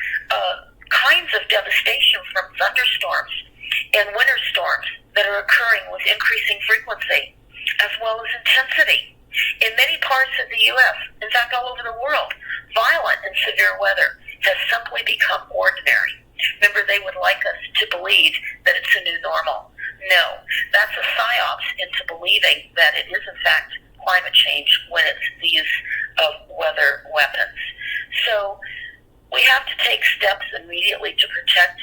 kinds of devastation from thunderstorms and winter storms that are occurring with increasing frequency as well as intensity. In many parts of the U.S., in fact all over the world, violent and severe weather has simply become ordinary. Remember, they would like us to believe that it's a new normal. No, that's a psyops into believing that it is in fact climate change when it's the use of weather weapons. So we have to take steps immediately to protect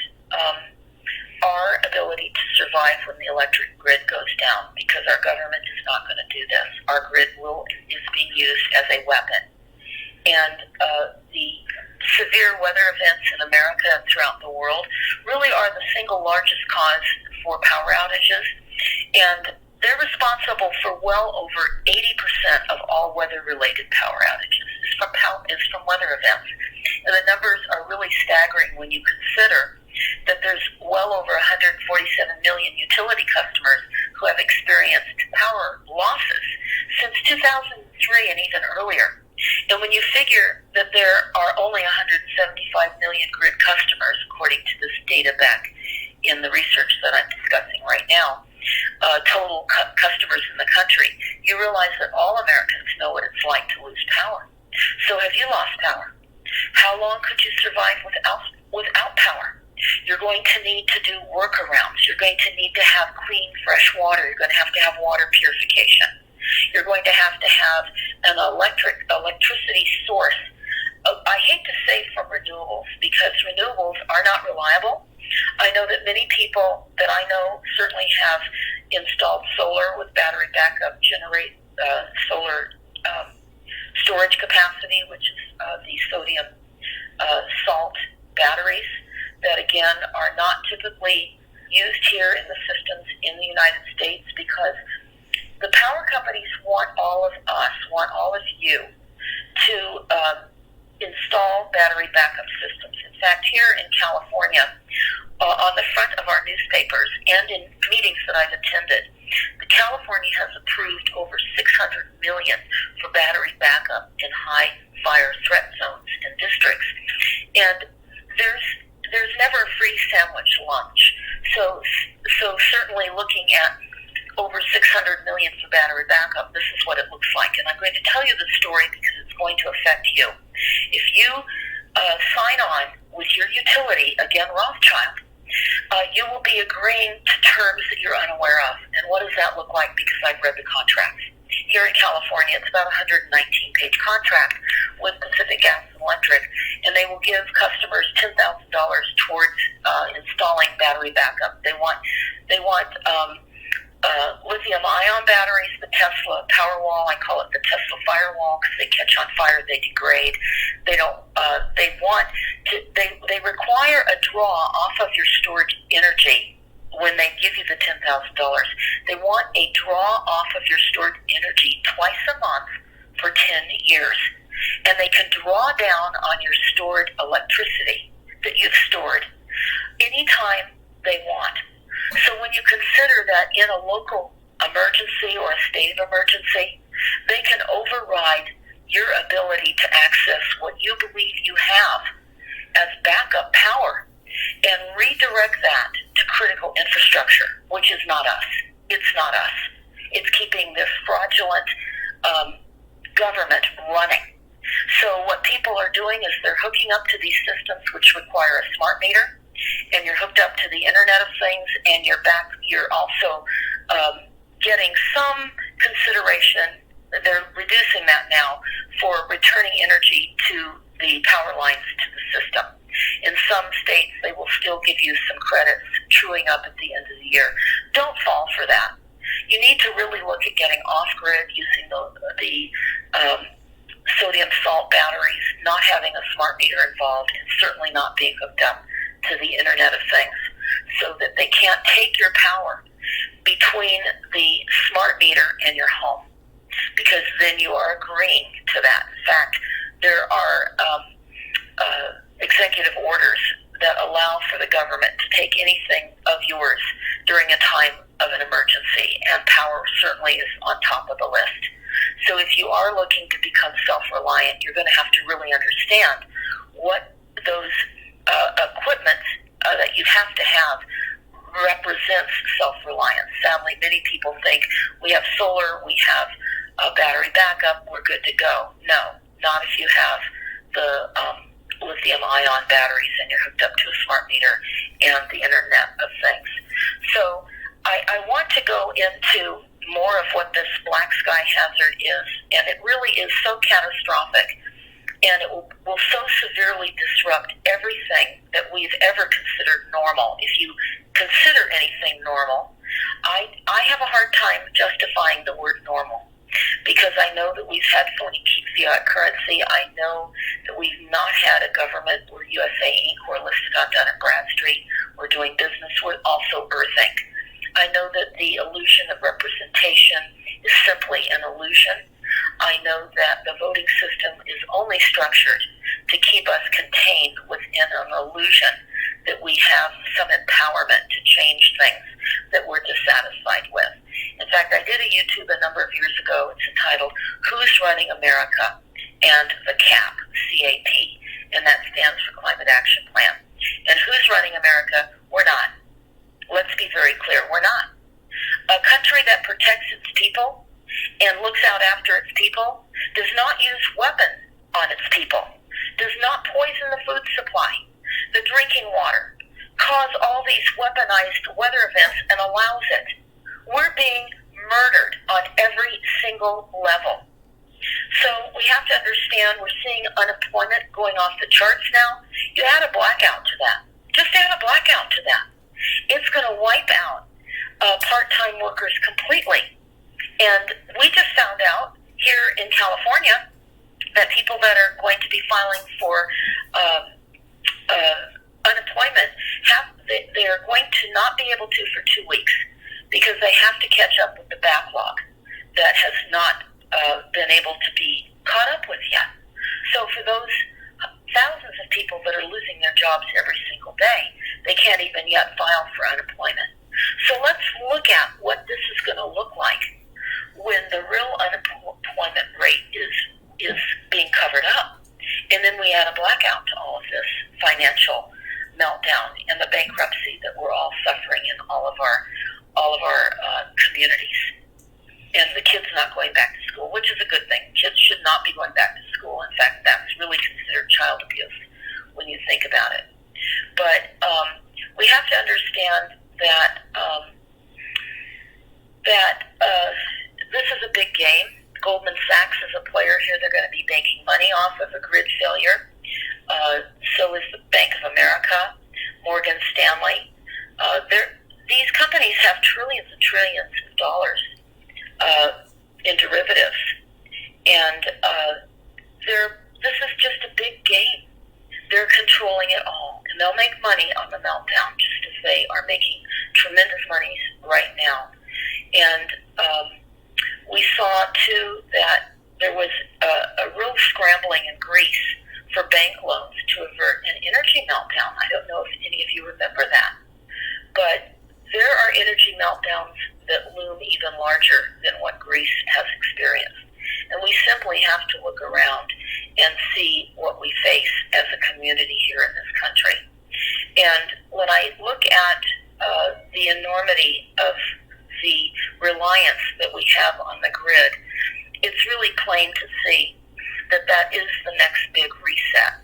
our ability to survive when the electric grid goes down, because our government is not going to do this. Our grid is being used as a weapon. And the severe weather events in America and throughout the world really are the single largest cause for power outages, and they're responsible for well over 80% of all weather-related power outages is from weather events. And the numbers are really staggering when you consider that there's well over 147 million utility customers who have experienced power losses since 2003 and even earlier. And when you figure that there are only 175 million grid customers, according to this data back in the research that I'm discussing right now, total customers in the country, you realize that all Americans know what it's like to lose power. So have you lost power? How long could you survive without power? You're going to need to do workarounds. You're going to need to have clean, fresh water. You're going to have water purification. You're going to have an electricity source. I hate to say from renewables, because renewables are not reliable. I know that many people that I know certainly have installed solar with battery backup, solar storage capacity, which is the sodium salt batteries that, again, are not typically used here in the systems in the United States, because the power companies want all of us, want all of you to install battery backup systems. In fact, here in California, on the front of our newspapers and in meetings that I've attended, California has approved over $600 million for battery backup in high fire threat zones and districts. And there's never a free sandwich lunch. So certainly looking at over $600 million for battery backup, this is what it looks like. And I'm going to tell you the story because it's going to affect you. If you sign on with your utility, again, Rothschild, you will be agreeing to terms that you're unaware of. And what does that look like? Because I've read the contracts. Here in California, it's about a 119-page contract with Pacific Gas and Electric, and they will give customers $10,000 towards installing battery backup. They want lithium-ion batteries, the Tesla Powerwall. I call it the Tesla Firewall because they catch on fire, they degrade. They don't. They require a draw off of your stored energy when they give you the $10,000. They want a draw off of your stored energy twice a month for 10 years, and they can draw down on your stored electricity that you've stored anytime they want. So when you consider that in a local emergency or a state of emergency, they can override your ability to access what you believe you have as backup power and redirect that to critical infrastructure, which is not us. It's not us. It's keeping this fraudulent government running. So what people are doing is they're hooking up to these systems which require a smart meter, and you're hooked up to the Internet of Things, and you're also getting some consideration, they're reducing that now for returning energy to the power lines to the system. In some states, they will still give you some credits, truing up at the end of the year. Don't fall for that. You need to really look at getting off-grid, using the sodium salt batteries, not having a smart meter involved, and certainly not being hooked up to the Internet of Things, so that they can't take your power between the smart meter and your home, because then you are agreeing to that. In fact, there are executive orders that allow for the government to take anything of yours during a time of an emergency, and power certainly is on top of the list. So if you are looking to become self-reliant, you're going to have to really understand what those equipment that you have to have represents self-reliance. Sadly, many people think we have solar, we have a battery backup, we're good to go. No, not if you have the lithium-ion batteries and you're hooked up to a smart meter and the Internet of Things. So I want to go into more of what this black sky hazard is, and it really is so catastrophic, and it will so severely disrupt everything that we've ever considered normal. If you consider anything normal, I have a hard time justifying the word normal, because I know that we've had phony fiat currency. I know that we've not had a government. We're USA Inc. We're listed on Dun & Bradstreet. We're doing business with also Earth Inc. I know that the illusion of representation is simply an illusion. I know that the voting system is only structured to keep us contained within an illusion that we have some empowerment to change things that we're dissatisfied with. In fact, I did a YouTube a number of years ago. It's entitled, Who's Running America? And the CAP, C-A-P, and that stands for Climate Action Plan. And who's running America? We're not. Let's be very clear, we're not. A country that protects its people and looks out after its people does not use weapons on its people, does not poison the food supply, the drinking water, cause all these weaponized weather events, and allows it. We're being murdered on every single level. So we have to understand we're seeing unemployment going off the charts now. You add a blackout to that. Just add a blackout to that. It's going to wipe out part-time workers completely. And we just found out here in California that people that are going to be filing for unemployment, they are going to not be able to for 2 weeks, because they have to catch up with the backlog that has not been able to be caught up with yet. So for those thousands of people that are losing their jobs every single day, they can't even yet file for unemployment. So let's look at what this is going to look like when the real unemployment rate is being covered up. And then we add a blackout to all of this financial meltdown and the bankruptcy that we're all suffering in all of our communities. And the kids not going back to school, which is a good thing. Kids should not be going back to school. In fact, that's really considered child abuse when you think about it. But we have to understand that this is a big game. Goldman Sachs is a player here. They're going to be making money off of a grid failure. So is the Bank of America, Morgan Stanley. These companies have trillions and trillions of dollars in derivatives, and this is just a big game. They're controlling it all, and they'll make money on the meltdown, just as they are making tremendous money right now. And we saw too that there was a real scrambling in Greece for bank loans to avert an energy meltdown. I don't know if any of you remember that, but there are energy meltdowns that loom even larger than what Greece has experienced. And we simply have to look around and see what we face as a community here in this country. And when I look at the enormity of the reliance that we have on the grid, it's really plain to see that that is the next big reset.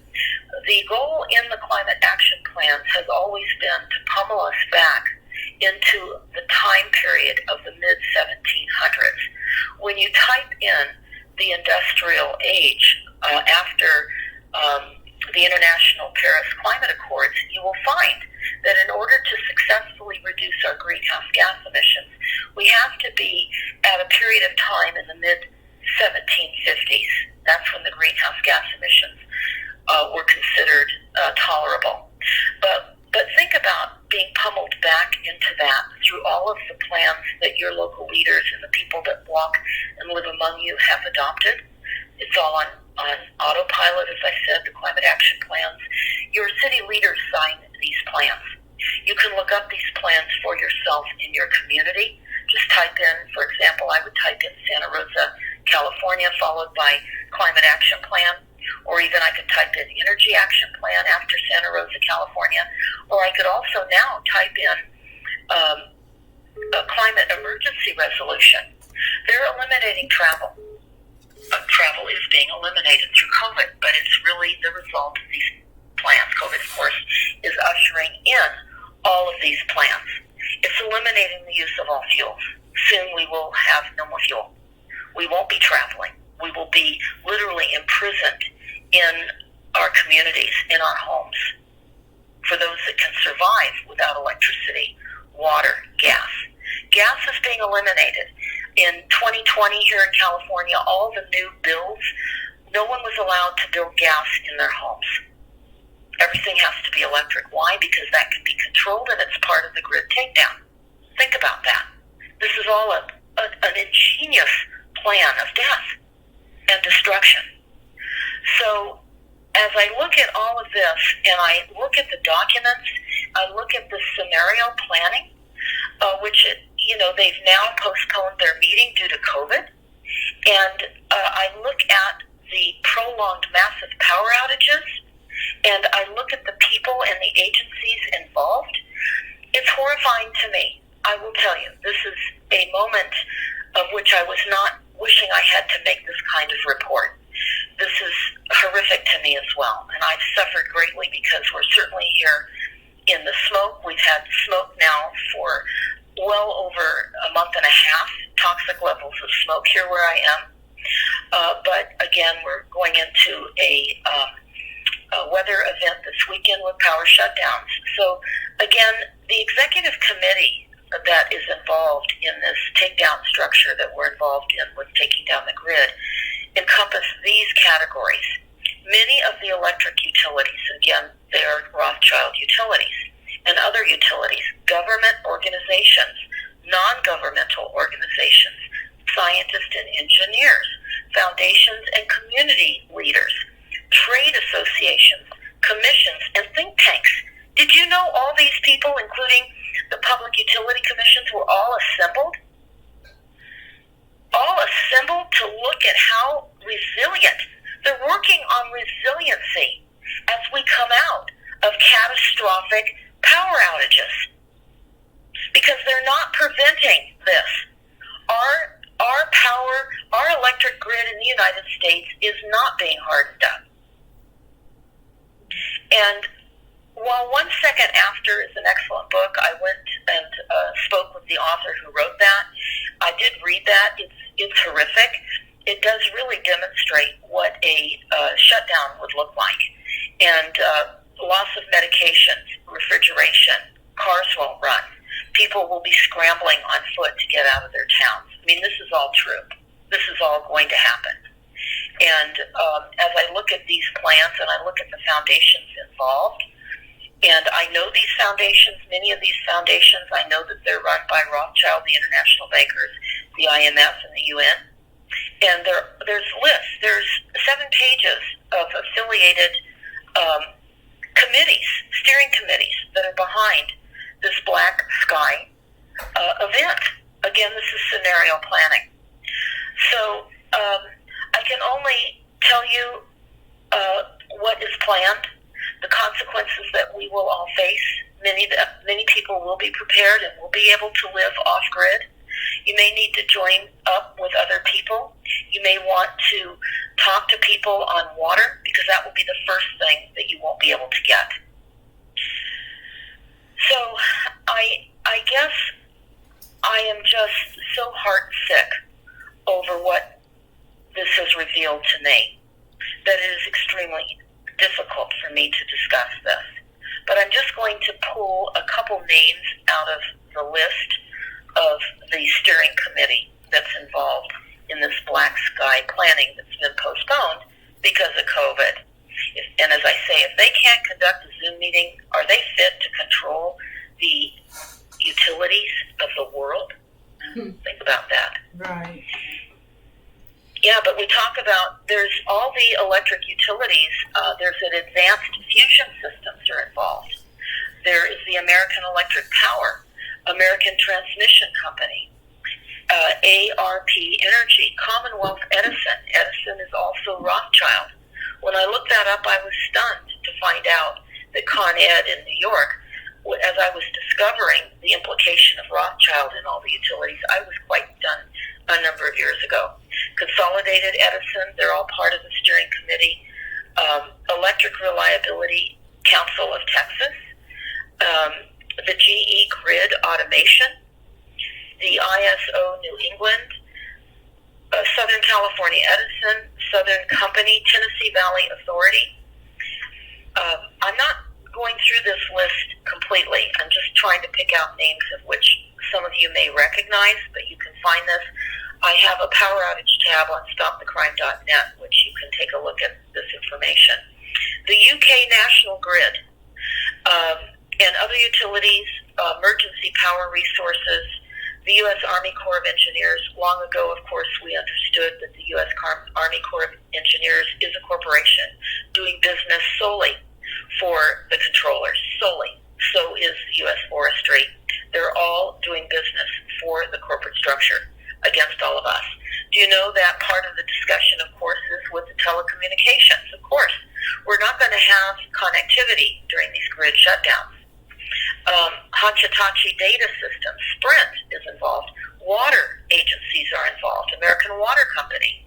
The goal in the climate action plans has always been to pummel us back into the time period of the mid-1700s, International Paris Climate Accords, you will find that in order to successfully reduce our greenhouse gas emissions, we have to be at a period of time in the mid-1750s. That's when the greenhouse gas emissions were considered tolerable. But think about being pummeled back into that through all of the plans that your local leaders and the people that walk and live among you have adopted. It's all on autopilot, as I said, the climate action plans. Your city leaders sign these plans. You can look up these plans for yourself in your community. Just type in, for example, I would type in Santa Rosa, California, followed by Climate Action Plan, or even I could type in Energy Action Plan after Santa Rosa, California, or I could also now type in a Climate Emergency Resolution. They're eliminating travel. Travel is being eliminated through COVID, but it's really the result of these plans. COVID, of course, is ushering in all of these plans. It's eliminating the use of all fuels. Soon we will have no more fuel. We won't be traveling. We will be literally imprisoned in our communities, in our homes, for those that can survive without electricity, water, gas. Gas is being eliminated. In 2020 here in California, all the new builds, no one was allowed to build gas in their homes. Everything has to be electric. Why? Because that can be controlled and it's part of the grid takedown. Think about that. This is all an ingenious plan of death and destruction. So as I look at all of this and I look at the documents, I look at the scenario planning, which they've now postponed their meeting due to COVID, and I look at the prolonged massive power outages, and I look at the people and the agencies involved. It's horrifying to me. I will tell you, this is a moment of which I was not wishing I had to make this kind of report. This is horrific to me as well, and I've suffered greatly because we're certainly here in the smoke. We've had smoke now for well over a month and a half, toxic levels of smoke here where I am. But again, we're going into a weather event this weekend with power shutdowns. So again, the executive committee that is involved in this takedown structure that we're involved in with taking down the grid encompass these categories. Many of the electric utilities, again, they are Rothschild utilities, and other utilities, government organizations, non-governmental organizations, scientists and engineers, foundations and community leaders, trade associations, commissions, and think tanks. Did you know all these people, including the public utility commissions, were all assembled? All assembled to look at how resilient. They're working on resiliency as we come out of catastrophic power outages, because they're not preventing this. Our electric grid in the United States is not being hardened up. And while 1 Second After is an excellent book, I went and spoke with the author who wrote that. I did read that. It's horrific. It does really demonstrate what a shutdown would look like. And loss of medications, refrigeration, cars won't run. People will be scrambling on foot to get out of their towns. I mean, this is all true. This is all going to happen. And as I look at these plans and I look at the foundations involved, and I know these foundations, many of these foundations, I know that they're run by Rothschild, the international bankers, the IMF, and the UN. And there's lists. There's 7 pages of affiliated committees, steering committees that are behind this black sky event. Again, this is scenario planning. So I can only tell you what is planned, the consequences that we will all face. Many people will be prepared and will be able to live off-grid. You may need to join up with other people. You may want to talk to people on water, because that will be the first thing that you won't be able to get. So I guess I am just so heart-sick over what this has revealed to me, that it is extremely difficult for me to discuss this. But I'm just going to pull a couple names out of the list of the steering committee that's involved in this black sky planning that's been postponed because of COVID. And as I say, if they can't conduct a Zoom meeting, are they fit to control the utilities of the world? Think about that. Right. Yeah, but we talk about there's all the electric utilities. There's an advanced fusion systems are involved. There is the American Electric Power, American Transmission Company, ARP Energy, Commonwealth Edison. Edison is also Rothschild. When I looked that up, I was stunned to find out that Con Ed in New York, as I was discovering the implication of Rothschild in all the utilities, I was quite stunned a number of years ago. Consolidated Edison, they're all part of the steering committee. Electric Reliability Council of Texas, the GE Grid Automation, the ISO New England, Southern California Edison, Southern Company, Tennessee Valley Authority. I'm not going through this list completely. I'm just trying to pick out names of which some of you may recognize, but you can find this. I have a power outage tab on stopthecrime.net, which you can take a look at this information. The UK National Grid and other utilities, emergency power resources, the U.S. Army Corps of Engineers. Long ago, of course, we understood that the U.S. Army Corps of Engineers is a corporation doing business solely for the controllers, solely. So is U.S. Forestry. They're all doing business for the corporate structure against all of us. Do you know that part of the discussion, of course, is with the telecommunications? Of course, we're not going to have connectivity during these grid shutdowns. Hachitachi Data Systems, Sprint is involved. Water agencies are involved. American Water Company,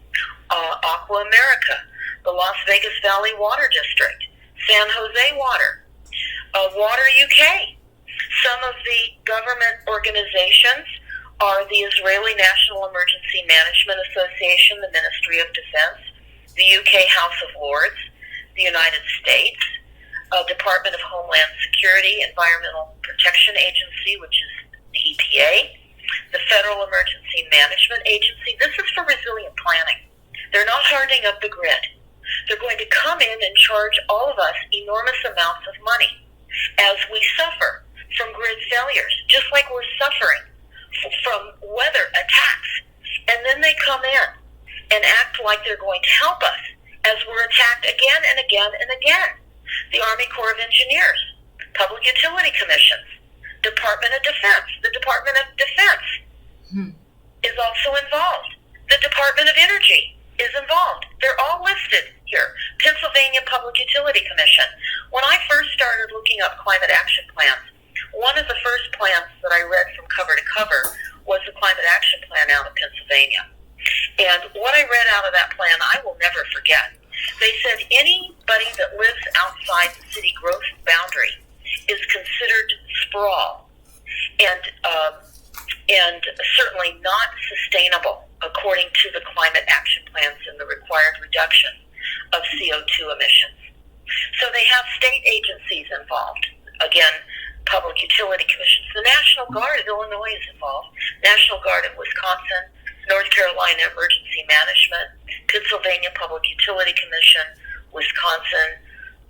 Aqua America, the Las Vegas Valley Water District, San Jose Water, Water UK. Some of the government organizations are the Israeli National Emergency Management Association, the Ministry of Defense, the UK House of Lords, the United States, Department of Homeland Security, Environmental Protection Agency, which is the EPA, the Federal Emergency Management Agency. This is for resilient planning. They're not hardening up the grid. They're going to come in and charge all of us enormous amounts of money as we suffer from grid failures, just like we're suffering from weather attacks. And then they come in and act like they're going to help us as we're attacked again and again and again. The Army Corps of Engineers, Public Utility Commissions, Department of Defense. The Department of Defense is also involved. The Department of Energy is involved. They're all listed here. Pennsylvania Public Utility Commission. When I first started looking up climate action plans, one of the first plans that I read from cover to cover was the Climate Action Plan out of Pennsylvania. And what I read out of that plan, I will never forget. They said anybody that lives outside the city growth boundary is considered sprawl and certainly not sustainable according to the climate action plans and the required reduction of CO2 emissions. So they have state agencies involved. Again, public utility commissions. The National Guard of Illinois is involved. National Guard of Wisconsin, North Carolina Emergency Management, Pennsylvania Public Utility Commission, Wisconsin,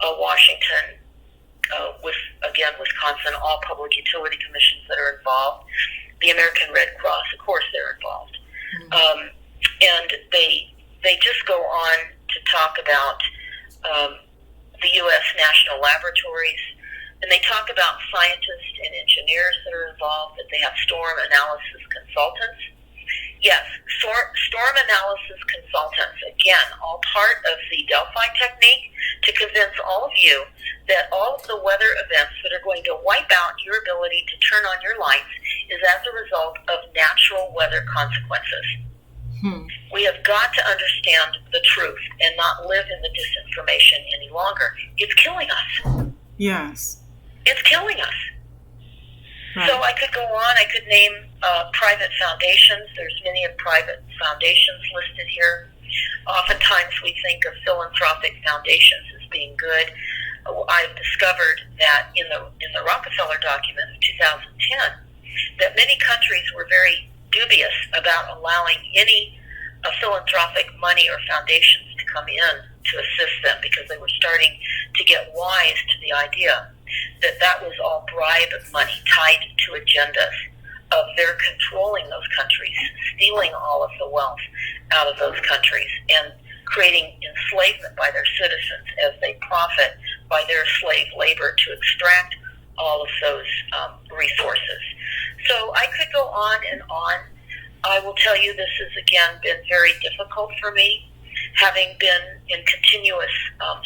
Washington, Wisconsin, all public utility commissions that are involved. The American Red Cross, of course, they're involved. And they just go on to talk about the U.S. national laboratories, and they talk about scientists and engineers that are involved, that they have storm analysis consultants. Yes, storm analysis consultants, again, all part of the Delphi technique to convince all of you that all of the weather events that are going to wipe out your ability to turn on your lights is as a result of natural weather consequences. We have got to understand the truth and not live in the disinformation any longer. It's killing us. Yes. It's killing us. Right. So I could go on. I could name private foundations. There's many of private foundations listed here. Oftentimes we think of philanthropic foundations as being being good. I've discovered that in the Rockefeller document of 2010, that many countries were very dubious about allowing any philanthropic money or foundations to come in to assist them, because they were starting to get wise to the idea that that was all bribe money tied to agendas of their controlling those countries, stealing all of the wealth out of those countries, and creating enslavement by their citizens as they profit by their slave labor to extract all of those resources. So I could go on and on. I will tell you, this has again been very difficult for me, having been in continuous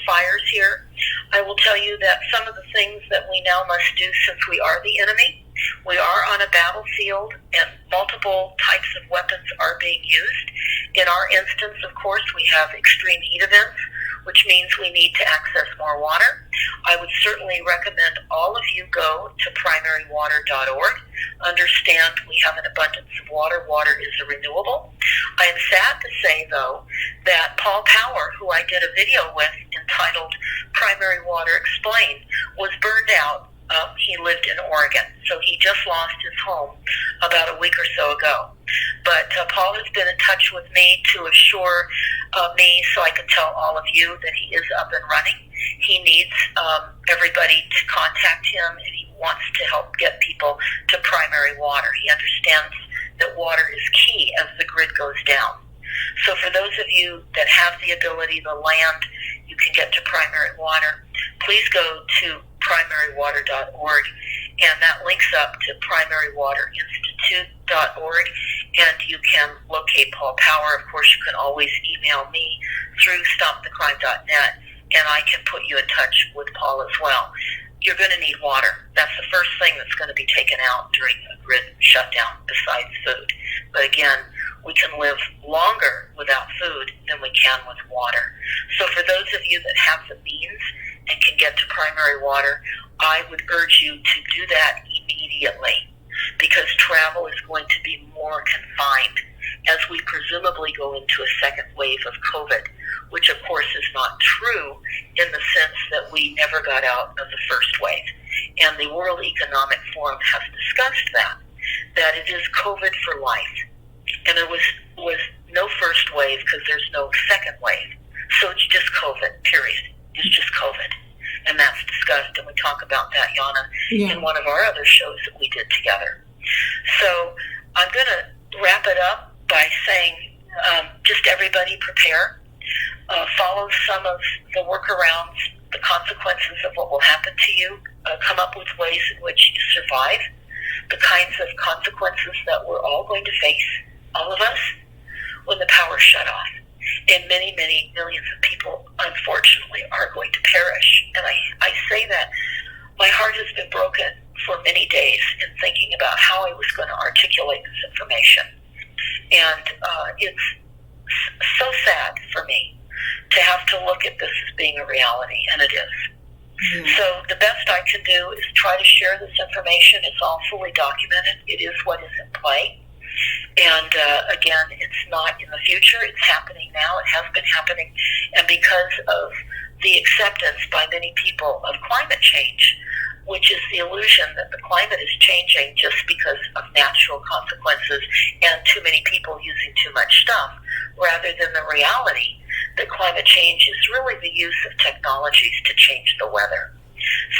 fires here. I will tell you that some of the things that we now must do, since we are the enemy, we are on a battlefield and multiple types of weapons are being used. In our instance, of course, we have extreme heat events, which means we need to access more water. I would certainly recommend all of you go to primarywater.org. Understand we have an abundance of water. Water is a renewable. I am sad to say, though, that Paul Power, who I did a video with entitled Primary Water Explained, was burned out. He lived in Oregon, so he just lost his home about a week or so ago. But Paul has been in touch with me to assure me, so I can tell all of you, that he is up and running. He needs everybody to contact him, and he wants to help get people to primary water. He understands that water is key as the grid goes down. So for those of you that have the ability, the land, you can get to primary water, please go to primarywater.org, and that links up to primarywaterinstitute.org, and you can locate Paul Power. Of course, you can always email me through stopthecrime.net, and I can put you in touch with Paul as well. You're going to need water. That's the first thing that's going to be taken out during a grid shutdown, besides food. But again, we can live longer without food than we can with water. So for those of you that have the means and can get to primary water, I would urge you to do that immediately, because travel is going to be more confined as we presumably go into a second wave of COVID, which of course is not true in the sense that we never got out of the first wave. And the World Economic Forum has discussed that it is COVID for life. And there was no first wave because there's no second wave. So it's just COVID, period. It's just COVID. And that's discussed, and we talk about that, Yana, in one of our other shows that we did together. So I'm going to wrap it up by saying just everybody prepare. Follow some of the workarounds, the consequences of what will happen to you. Come up with ways in which you survive the kinds of consequences that we're all going to face, all of us, when the power's shut off. And many, many millions of people, unfortunately, are going to perish. And I say that my heart has been broken for many days in thinking about how I was going to articulate this information. And it's so sad for me to have to look at this as being a reality, and it is. So the best I can do is try to share this information. It's all fully documented. It is what is in play. And again, it's not in the future. It's happening now. It has been happening. And because of the acceptance by many people of climate change, which is the illusion that the climate is changing just because of natural consequences and too many people using too much stuff, rather than the reality that climate change is really the use of technologies to change the weather.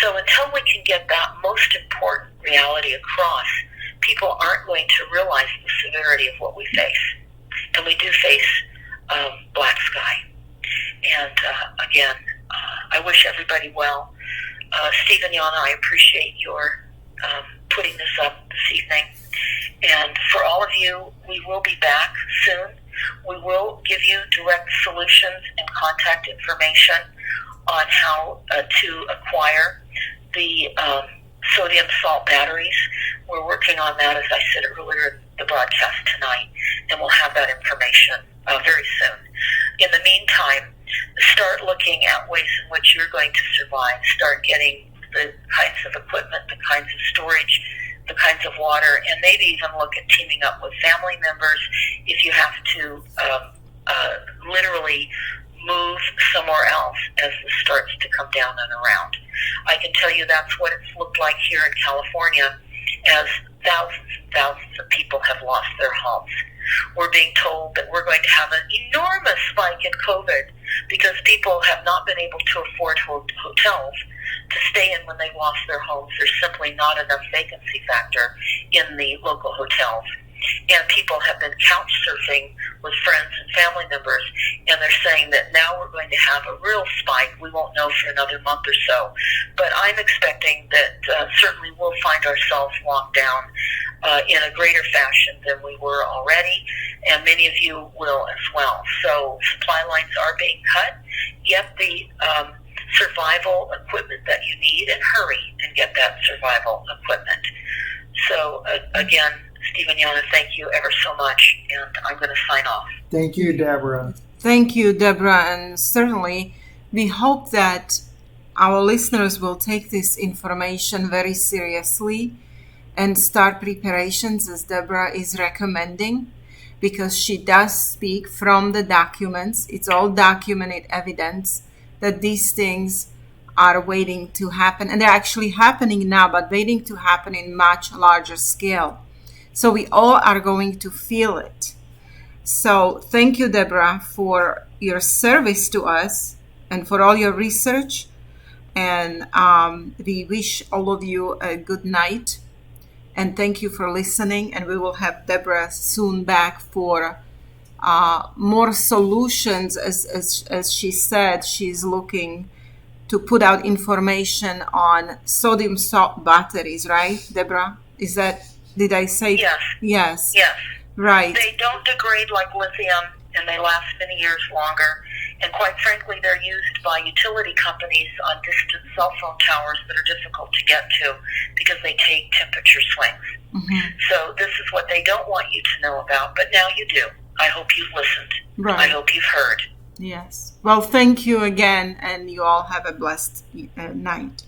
So until we can get that most important reality across, people aren't going to realize the severity of what we face. And we do face black sky. And again, I wish everybody well. Steve and Yana, I appreciate your putting this up this evening. And for all of you, we will be back soon. We will give you direct solutions and contact information on how to acquire the sodium salt batteries. We're working on that, as I said earlier, the broadcast tonight, and we'll have that information very soon. In the meantime, start looking at ways in which you're going to survive. Start getting the kinds of equipment, the kinds of storage, the kinds of water, and maybe even look at teaming up with family members if you have to literally move somewhere else as this starts to come down and around. I can tell you that's what it's looked like here in California, as thousands and thousands of people have lost their homes. We're being told that we're going to have an enormous spike in COVID because people have not been able to afford hotels to stay in when they've lost their homes. There's simply not enough vacancy factor in the local hotels. And people have been couch surfing with friends and family members, and they're saying that now we're going to have a real spike. We won't know for another month or so. But I'm expecting that certainly we'll find ourselves locked down in a greater fashion than we were already, and many of you will as well. So supply lines are being cut. Get the survival equipment that you need, and hurry and get that survival equipment. So again, Steve and Yana, thank you ever so much, and I'm going to sign off. Thank you, Deborah. Thank you, Deborah, and certainly we hope that our listeners will take this information very seriously and start preparations as Deborah is recommending, because she does speak from the documents. It's all documented evidence that these things are waiting to happen, and they're actually happening now, but waiting to happen in much larger scale. So we all are going to feel it. So thank you, Deborah, for your service to us and for all your research. And we wish all of you a good night. And thank you for listening. And we will have Deborah soon back for more solutions. As she said, she's looking to put out information on sodium salt batteries, right, Deborah? Is that... Did I say? Yes. Yes. Yes. Right. They don't degrade like lithium, and they last many years longer. And quite frankly, they're used by utility companies on distant cell phone towers that are difficult to get to because they take temperature swings. Mm-hmm. So this is what they don't want you to know about, but now you do. I hope you've listened. Right. I hope you've heard. Yes. Well, thank you again, and you all have a blessed night.